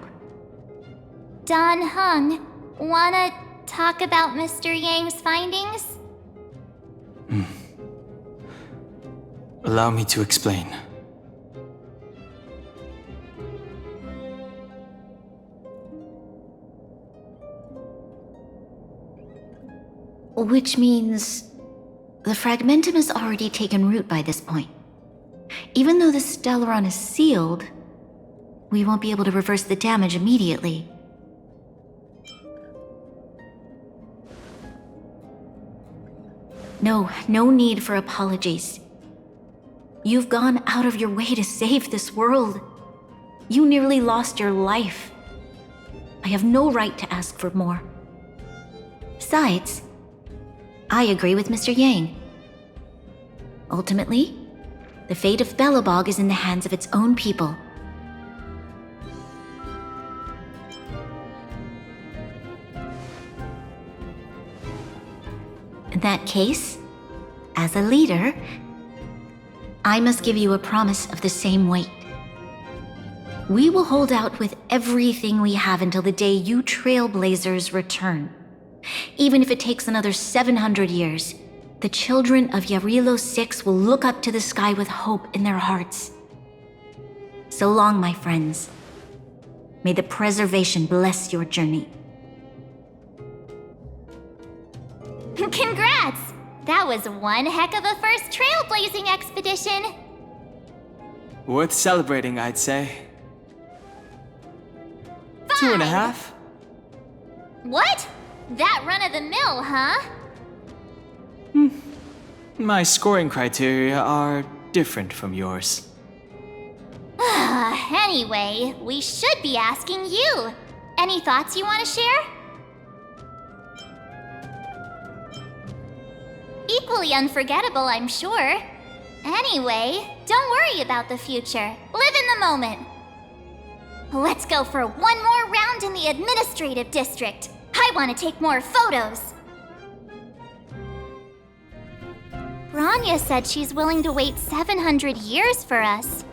Dan Heng, wanna talk about Mr. Yang's findings? Allow me to explain. Which means the Fragmentum has already taken root by this point. Even though the Stellaron is sealed, we won't be able to reverse the damage immediately. No need for apologies. You've gone out of your way to save this world. You nearly lost your life. I have no right to ask for more. Besides, I agree with Mr. Yang. Ultimately, the fate of Belobog is in the hands of its own people. In that case, as a leader, I must give you a promise of the same weight. We will hold out with everything we have until the day you Trailblazers return. Even if it takes another 700 years, the children of Yarilo 6 will look up to the sky with hope in their hearts. So long, my friends. May the preservation bless your journey. Congrats! That was one heck of a first trailblazing expedition! Worth celebrating, I'd say. 2.5? What? That run-of-the-mill, huh? My scoring criteria are different from yours. Anyway, we should be asking you. Any thoughts you want to share? Equally unforgettable, I'm sure. Anyway, don't worry about the future. Live in the moment. Let's go for one more round in the administrative district. I want to take more photos. Rania said she's willing to wait 700 years for us.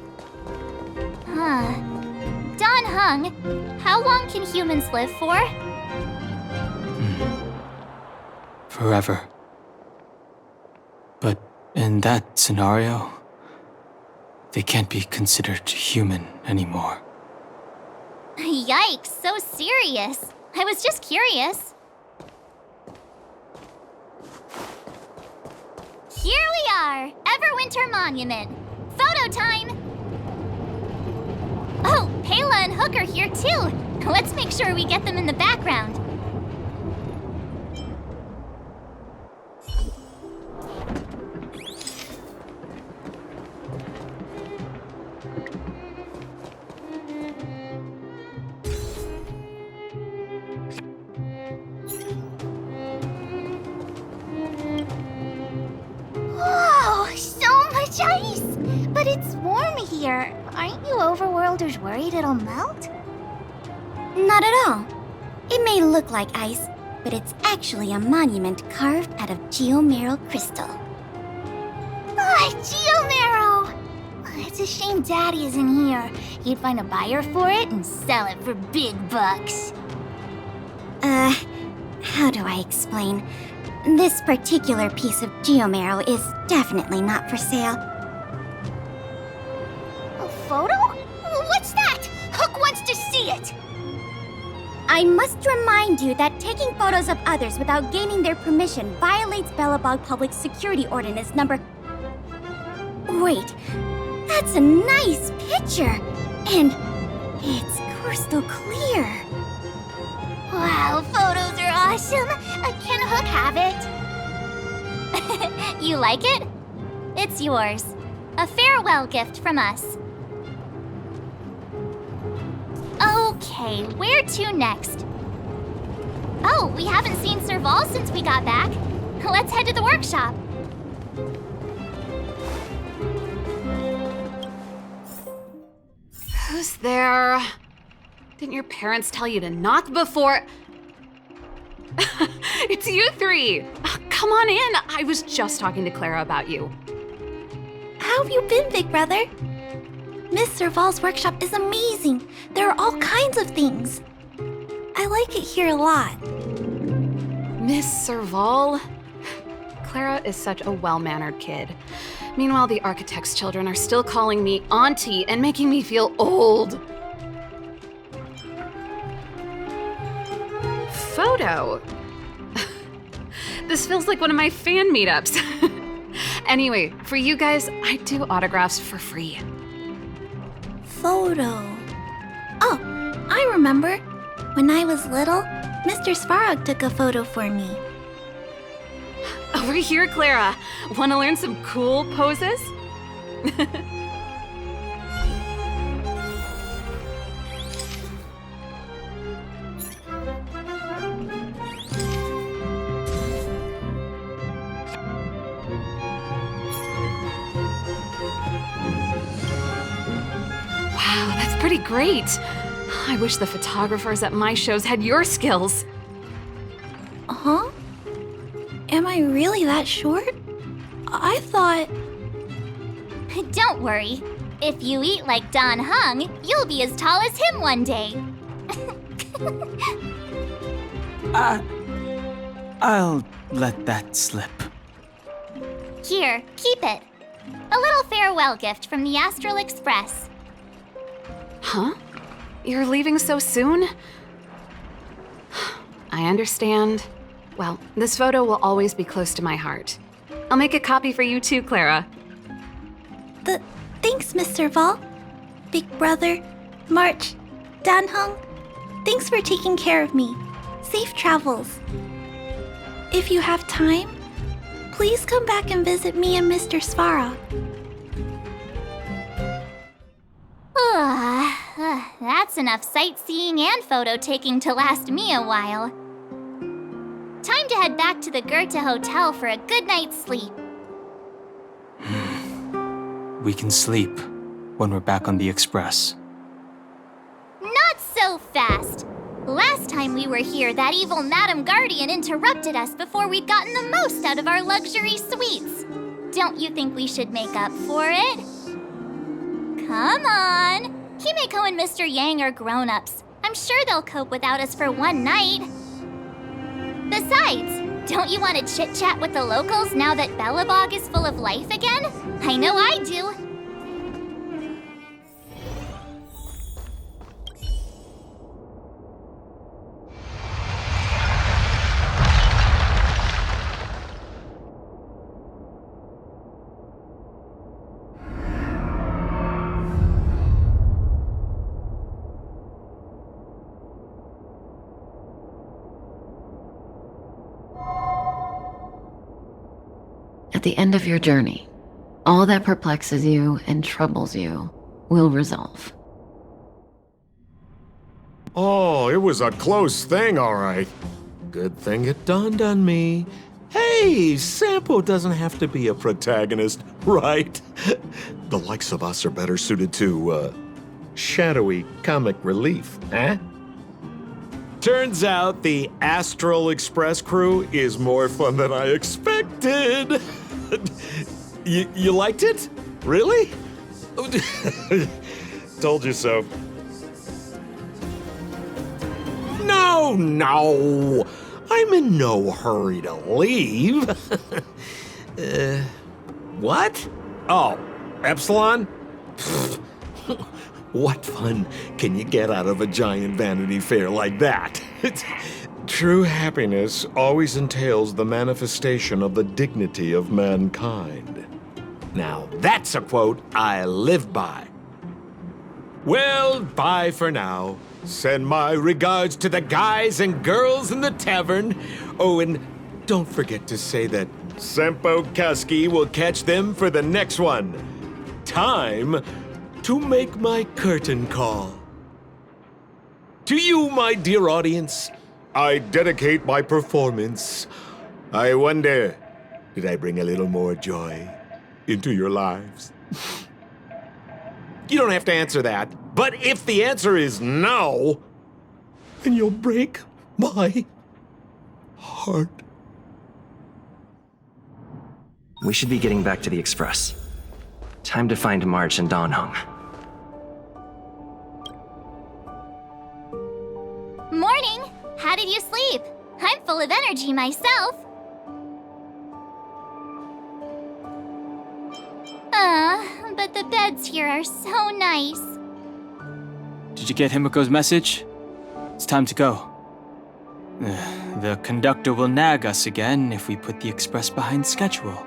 Don Hung, how long can humans live for? Forever. But in that scenario, they can't be considered human anymore. Yikes, so serious. I was just curious. Here we are, Everwinter Monument. Photo time! Oh, Pela and Hook are here too. Let's make sure we get them in the background. Whoa, so much ice! But it's warm here. Aren't you overworlders worried it'll melt? Not at all. It may look like ice, but it's actually a monument carved out of geomeral crystal. Geomarrow! It's a shame Daddy isn't here. He'd find a buyer for it and sell it for big bucks. How do I explain? This particular piece of geomarrow is definitely not for sale. A photo? What's that? Hook wants to see it! I must remind you that taking photos of others without gaining their permission violates Belobog Public Security Ordinance number... Wait, that's a nice picture! And it's crystal clear. Wow, photos are awesome! Can Hook have it? You like it? It's yours. A farewell gift from us. Okay, where to next? Oh, we haven't seen Serval since we got back. Let's head to the workshop. Who's there? Didn't your parents tell you to knock before... It's you three! Come on in! I was just talking to Clara about you. How have you been, big brother? Miss Serval's workshop is amazing. There are all kinds of things. I like it here a lot. Miss Serval? Clara is such a well-mannered kid. Meanwhile, the architect's children are still calling me auntie and making me feel old. Photo? This feels like one of my fan meetups. Anyway, for you guys, I do autographs for free. Photo. Oh, I remember. When I was little, Mr. Svarog took a photo for me. Over here, Clara. Want to learn some cool poses? Wow, that's pretty great. I wish the photographers at my shows had your skills. Huh? Am I really that short? I thought... Don't worry. If you eat like Don Hung, you'll be as tall as him one day. I'll let that slip. Here, keep it. A little farewell gift from the Astral Express. Huh? You're leaving so soon? I understand. Well, this photo will always be close to my heart. I'll make a copy for you too, Clara. Thanks, Mr. Vol. Big Brother, March, Dan Hung. Thanks for taking care of me. Safe travels. If you have time, please come back and visit me and Mr. Svarog. That's enough sightseeing and photo taking to last me a while. Time to head back to the Goethe Hotel for a good night's sleep. We can sleep when we're back on the Express. Not so fast! Last time we were here, that evil Madam Guardian interrupted us before we'd gotten the most out of our luxury suites. Don't you think we should make up for it? Come on! Himeko and Mr. Yang are grown-ups. I'm sure they'll cope without us for one night. Besides, don't you want to chit-chat with the locals now that Belobog is full of life again? I know I do. At the end of your journey, all that perplexes you and troubles you will resolve. Oh, it was a close thing, all right. Good thing it dawned on me. Hey, Sampo doesn't have to be a protagonist, right? The likes of us are better suited to, shadowy comic relief, eh? Turns out the Astral Express crew is more fun than I expected. You liked it? Really? Told you so. No! I'm in no hurry to leave. What? Oh, Epsilon? What fun can you get out of a giant Vanity Fair like that? True happiness always entails the manifestation of the dignity of mankind. Now, that's a quote I live by. Well, bye for now. Send my regards to the guys and girls in the tavern. Oh, and don't forget to say that Sempo Kaski will catch them for the next one. Time to make my curtain call. To you, my dear audience, I dedicate my performance. I wonder, did I bring a little more joy into your lives? You don't have to answer that, but if the answer is no, then you'll break my heart. We should be getting back to the Express. Time to find March and Don Hung. Morning! How did you sleep? I'm full of energy myself. But the beds here are so nice. Did you get Himiko's message? It's time to go. The conductor will nag us again if we put the Express behind schedule.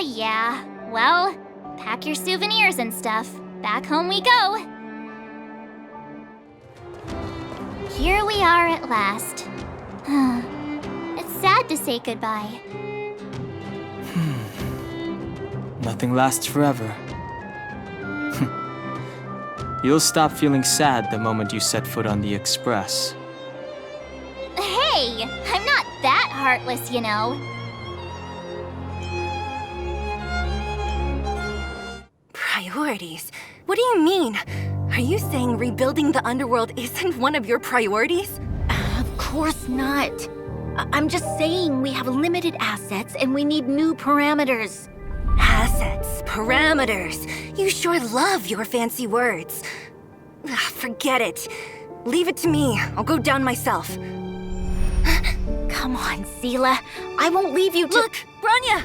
Yeah. Well, pack your souvenirs and stuff. Back home we go. Here we are at last. It's sad to say goodbye. Nothing lasts forever. You'll stop feeling sad the moment you set foot on the Express. Hey, I'm not that heartless, you know. Priorities? What do you mean? Are you saying rebuilding the underworld isn't one of your priorities? Of course not. I'm just saying we have limited assets and we need new parameters. Assets, parameters. You sure love your fancy words. Ugh, forget it. Leave it to me. I'll go down myself. Come on, Seela. I won't leave you to— Look, Branya!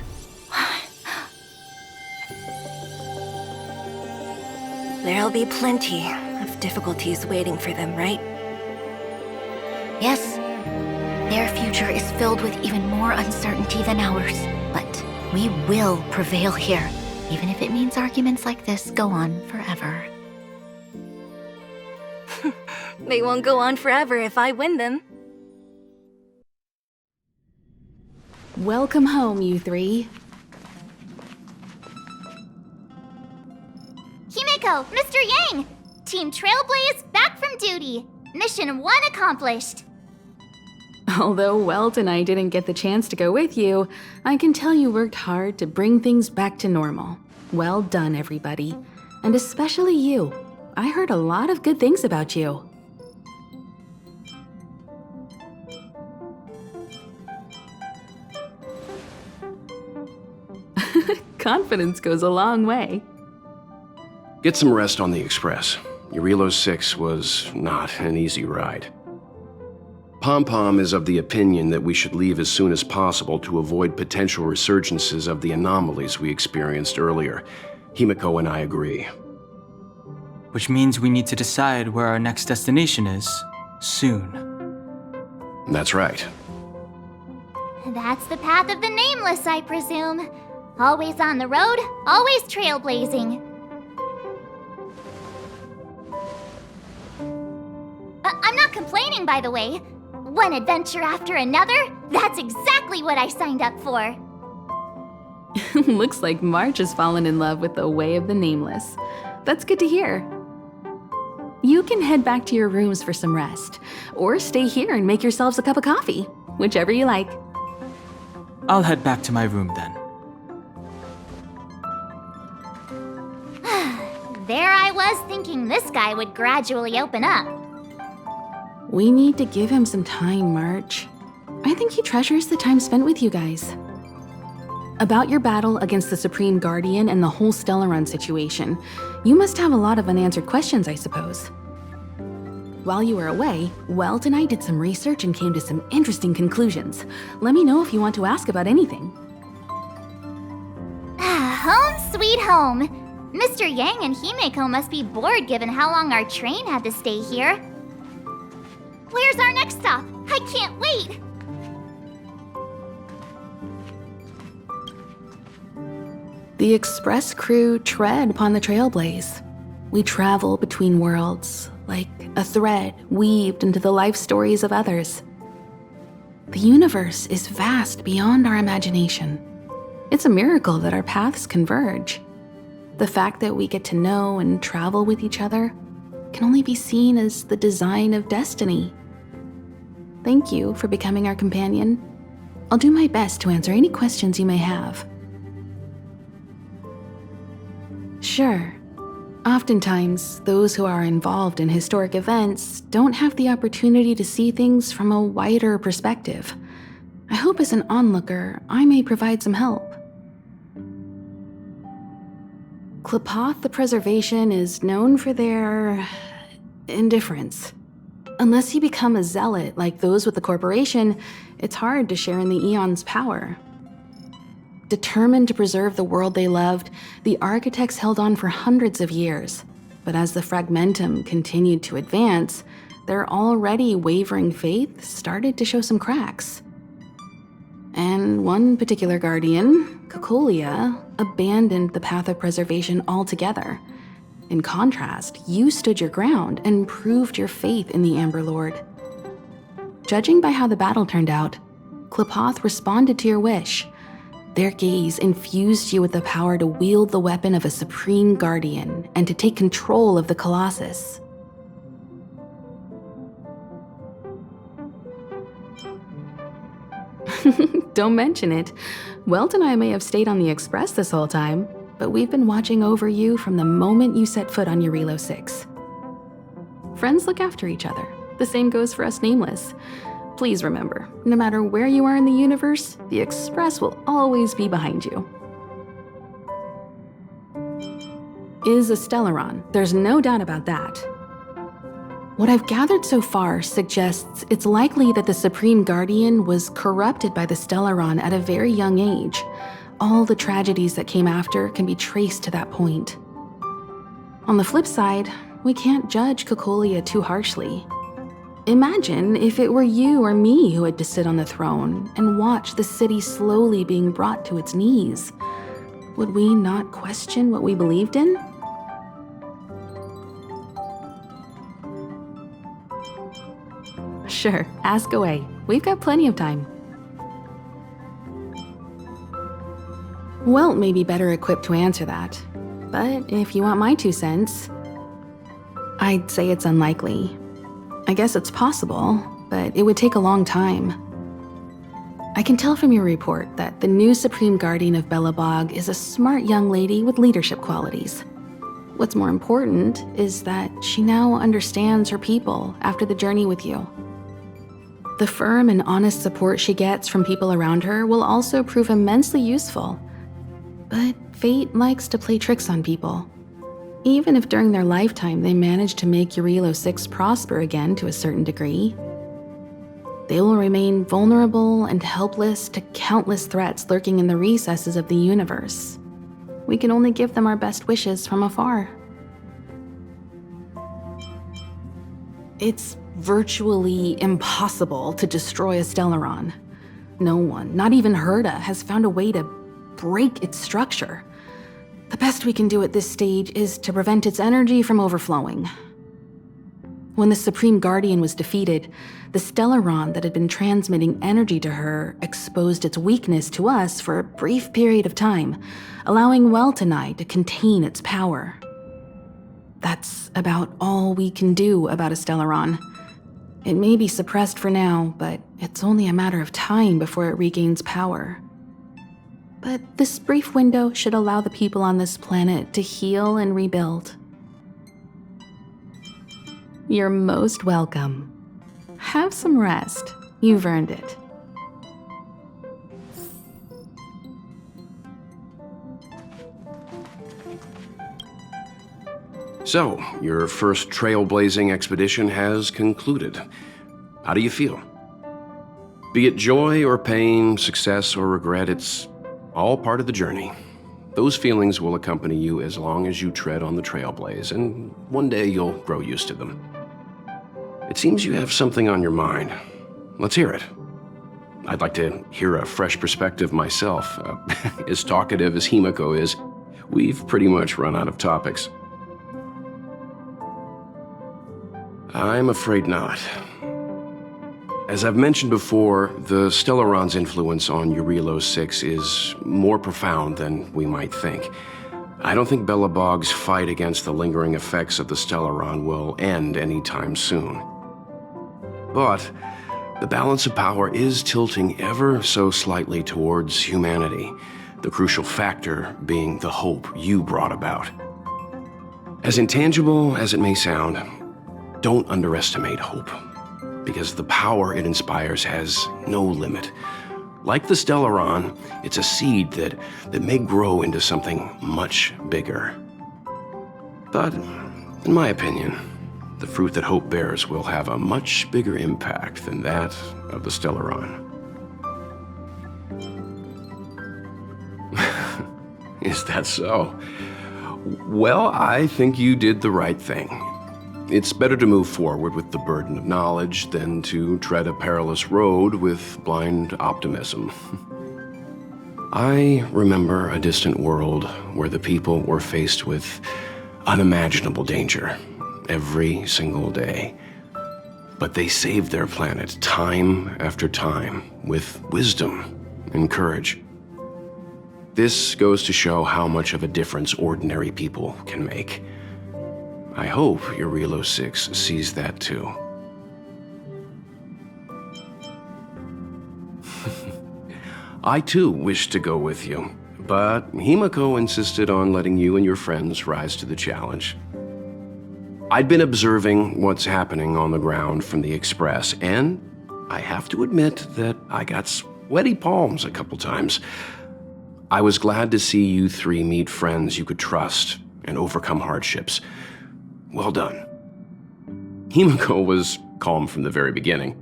There'll be plenty of difficulties waiting for them, right? Yes. Their future is filled with even more uncertainty than ours. But we will prevail here, even if it means arguments like this go on forever. They won't go on forever if I win them. Welcome home, you three. Himeko, Mr. Yang! Team Trailblaze back from duty. Mission 1 accomplished. Although Welt and I didn't get the chance to go with you, I can tell you worked hard to bring things back to normal. Well done, everybody. And especially you. I heard a lot of good things about you. Confidence goes a long way. Get some rest on the Express. Eurilo 6 was not an easy ride. Pom-Pom is of the opinion that we should leave as soon as possible to avoid potential resurgences of the anomalies we experienced earlier. Himeko and I agree. Which means we need to decide where our next destination is, soon. That's right. That's the path of the Nameless, I presume. Always on the road, always trailblazing. I'm not complaining, by the way. One adventure after another, that's exactly what I signed up for. Looks like March has fallen in love with the way of the Nameless. That's good to hear. You can head back to your rooms for some rest, or stay here and make yourselves a cup of coffee, whichever you like. I'll head back to my room then. There I was thinking this guy would gradually open up. We need to give him some time, March. I think he treasures the time spent with you guys. About your battle against the Supreme Guardian and the whole Stellaron situation, you must have a lot of unanswered questions, I suppose. While you were away, Welt and I did some research and came to some interesting conclusions. Let me know if you want to ask about anything. Home sweet home. Mr. Yang and Himeko must be bored given how long our train had to stay here. Where's our next stop? I can't wait! The Express crew tread upon the Trailblaze. We travel between worlds, like a thread weaved into the life stories of others. The universe is vast beyond our imagination. It's a miracle that our paths converge. The fact that we get to know and travel with each other can only be seen as the design of destiny. Thank you for becoming our companion. I'll do my best to answer any questions you may have. Sure. Oftentimes, those who are involved in historic events don't have the opportunity to see things from a wider perspective. I hope as an onlooker, I may provide some help. Klapoth the Preservation is known for their indifference. Unless you become a zealot like those with the corporation, it's hard to share in the Aeon's power. Determined to preserve the world they loved, the architects held on for hundreds of years. But as the Fragmentum continued to advance, their already wavering faith started to show some cracks. And one particular guardian, Cocolia, abandoned the path of preservation altogether. In contrast, you stood your ground and proved your faith in the Amber Lord. Judging by how the battle turned out, Qlipoth responded to your wish. Their gaze infused you with the power to wield the weapon of a supreme guardian and to take control of the Colossus. Don't mention it. Welt and I may have stayed on the Express this whole time, but we've been watching over you from the moment you set foot on Eurilo 6. Friends look after each other. The same goes for us Nameless. Please remember, no matter where you are in the universe, the Express will always be behind you. Is a Stellaron. There's no doubt about that. What I've gathered so far suggests it's likely that the Supreme Guardian was corrupted by the Stellaron at a very young age. All the tragedies that came after can be traced to that point. On the flip side, we can't judge Cocolia too harshly. Imagine if it were you or me who had to sit on the throne and watch the city slowly being brought to its knees. Would we not question what we believed in? Sure, ask away. We've got plenty of time. Welt may be better equipped to answer that, but if you want my 2 cents, I'd say it's unlikely. I guess it's possible, but it would take a long time. I can tell from your report that the new Supreme Guardian of Belobog is a smart young lady with leadership qualities. What's more important is that she now understands her people after the journey with you. The firm and honest support she gets from people around her will also prove immensely useful. But fate likes to play tricks on people. Even if during their lifetime they manage to make Eurilo 6 prosper again to a certain degree, they will remain vulnerable and helpless to countless threats lurking in the recesses of the universe. We can only give them our best wishes from afar. It's virtually impossible to destroy a Stellaron. No one, not even Herda, has found a way to break its structure. The best we can do at this stage is to prevent its energy from overflowing. When the Supreme Guardian was defeated, the Stellaron that had been transmitting energy to her exposed its weakness to us for a brief period of time, allowing Welt and I to contain its power. That's about all we can do about a Stellaron. It may be suppressed for now, but it's only a matter of time before it regains power. But this brief window should allow the people on this planet to heal and rebuild. You're most welcome. Have some rest. You've earned it. So, your first trailblazing expedition has concluded. How do you feel? Be it joy or pain, success or regret, it's all part of the journey. Those feelings will accompany you as long as you tread on the trailblaze, and one day you'll grow used to them. It seems you have something on your mind. Let's hear it. I'd like to hear a fresh perspective myself. As talkative as Himiko is, we've pretty much run out of topics. I'm afraid not. As I've mentioned before, the Stellaron's influence on Eurilo 6 is more profound than we might think. I don't think Belobog's fight against the lingering effects of the Stellaron will end anytime soon. But the balance of power is tilting ever so slightly towards humanity, the crucial factor being the hope you brought about. As intangible as it may sound, don't underestimate hope, because the power it inspires has no limit. Like the Stellaron, it's a seed that may grow into something much bigger. But, in my opinion, the fruit that hope bears will have a much bigger impact than that of the Stellaron. Is that so? Well, I think you did the right thing. It's better to move forward with the burden of knowledge than to tread a perilous road with blind optimism. I remember a distant world where the people were faced with unimaginable danger every single day. But they saved their planet time after time with wisdom and courage. This goes to show how much of a difference ordinary people can make. I hope your Relo 6 sees that too. I too wish to go with you, but Himiko insisted on letting you and your friends rise to the challenge. I'd been observing what's happening on the ground from the Express, and I have to admit that I got sweaty palms a couple times. I was glad to see you three meet friends you could trust and overcome hardships. Well done. Himiko was calm from the very beginning.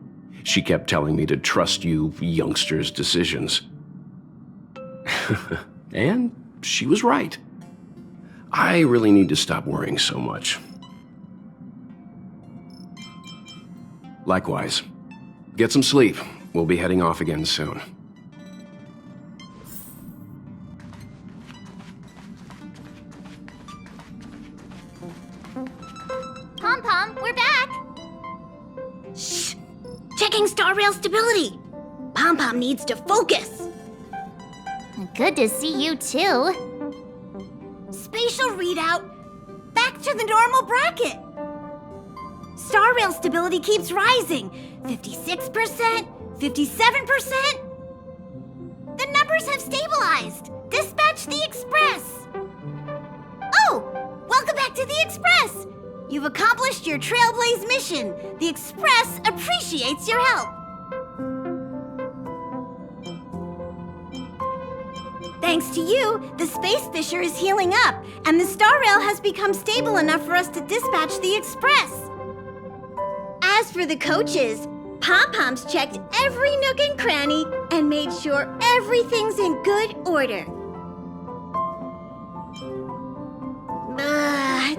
She kept telling me to trust you youngsters' decisions. And she was right. I really need to stop worrying so much. Likewise. Get some sleep. We'll be heading off again soon. Pom-Pom, we're back! Shh! Checking star rail stability! Pom-Pom needs to focus! Good to see you too. Spatial readout! Back to the normal bracket! Star rail stability keeps rising. 56%, 57%. The numbers have stabilized. Dispatch the Express. Oh, welcome back to the Express. You've accomplished your Trailblaze mission. The Express appreciates your help. Thanks to you, the Space Fisher is healing up, and the Star Rail has become stable enough for us to dispatch the Express. As for the coaches, Pom-Pom's checked every nook and cranny and made sure everything's in good order.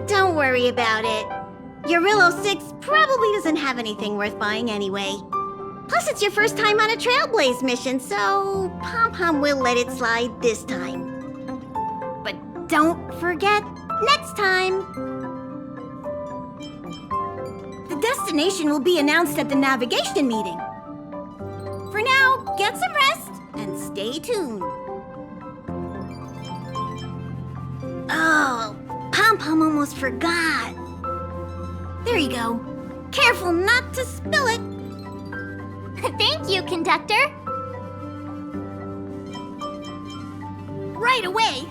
Don't worry about it. Your Relo 6 probably doesn't have anything worth buying anyway. Plus, it's your first time on a Trailblaze mission, so Pom-Pom will let it slide this time. But don't forget, next time! The destination will be announced at the navigation meeting. For now, get some rest and stay tuned. Oh, Pom-Pom almost forgot. There you go. Careful not to spill it. Thank you, conductor. Right away.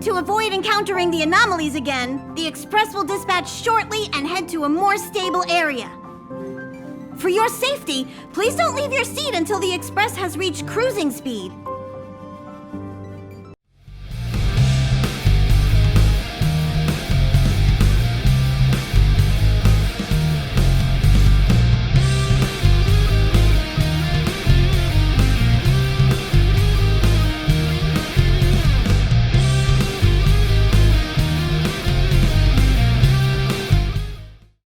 To avoid encountering the anomalies again, the Express will dispatch shortly and head to a more stable area. For your safety, please don't leave your seat until the Express has reached cruising speed.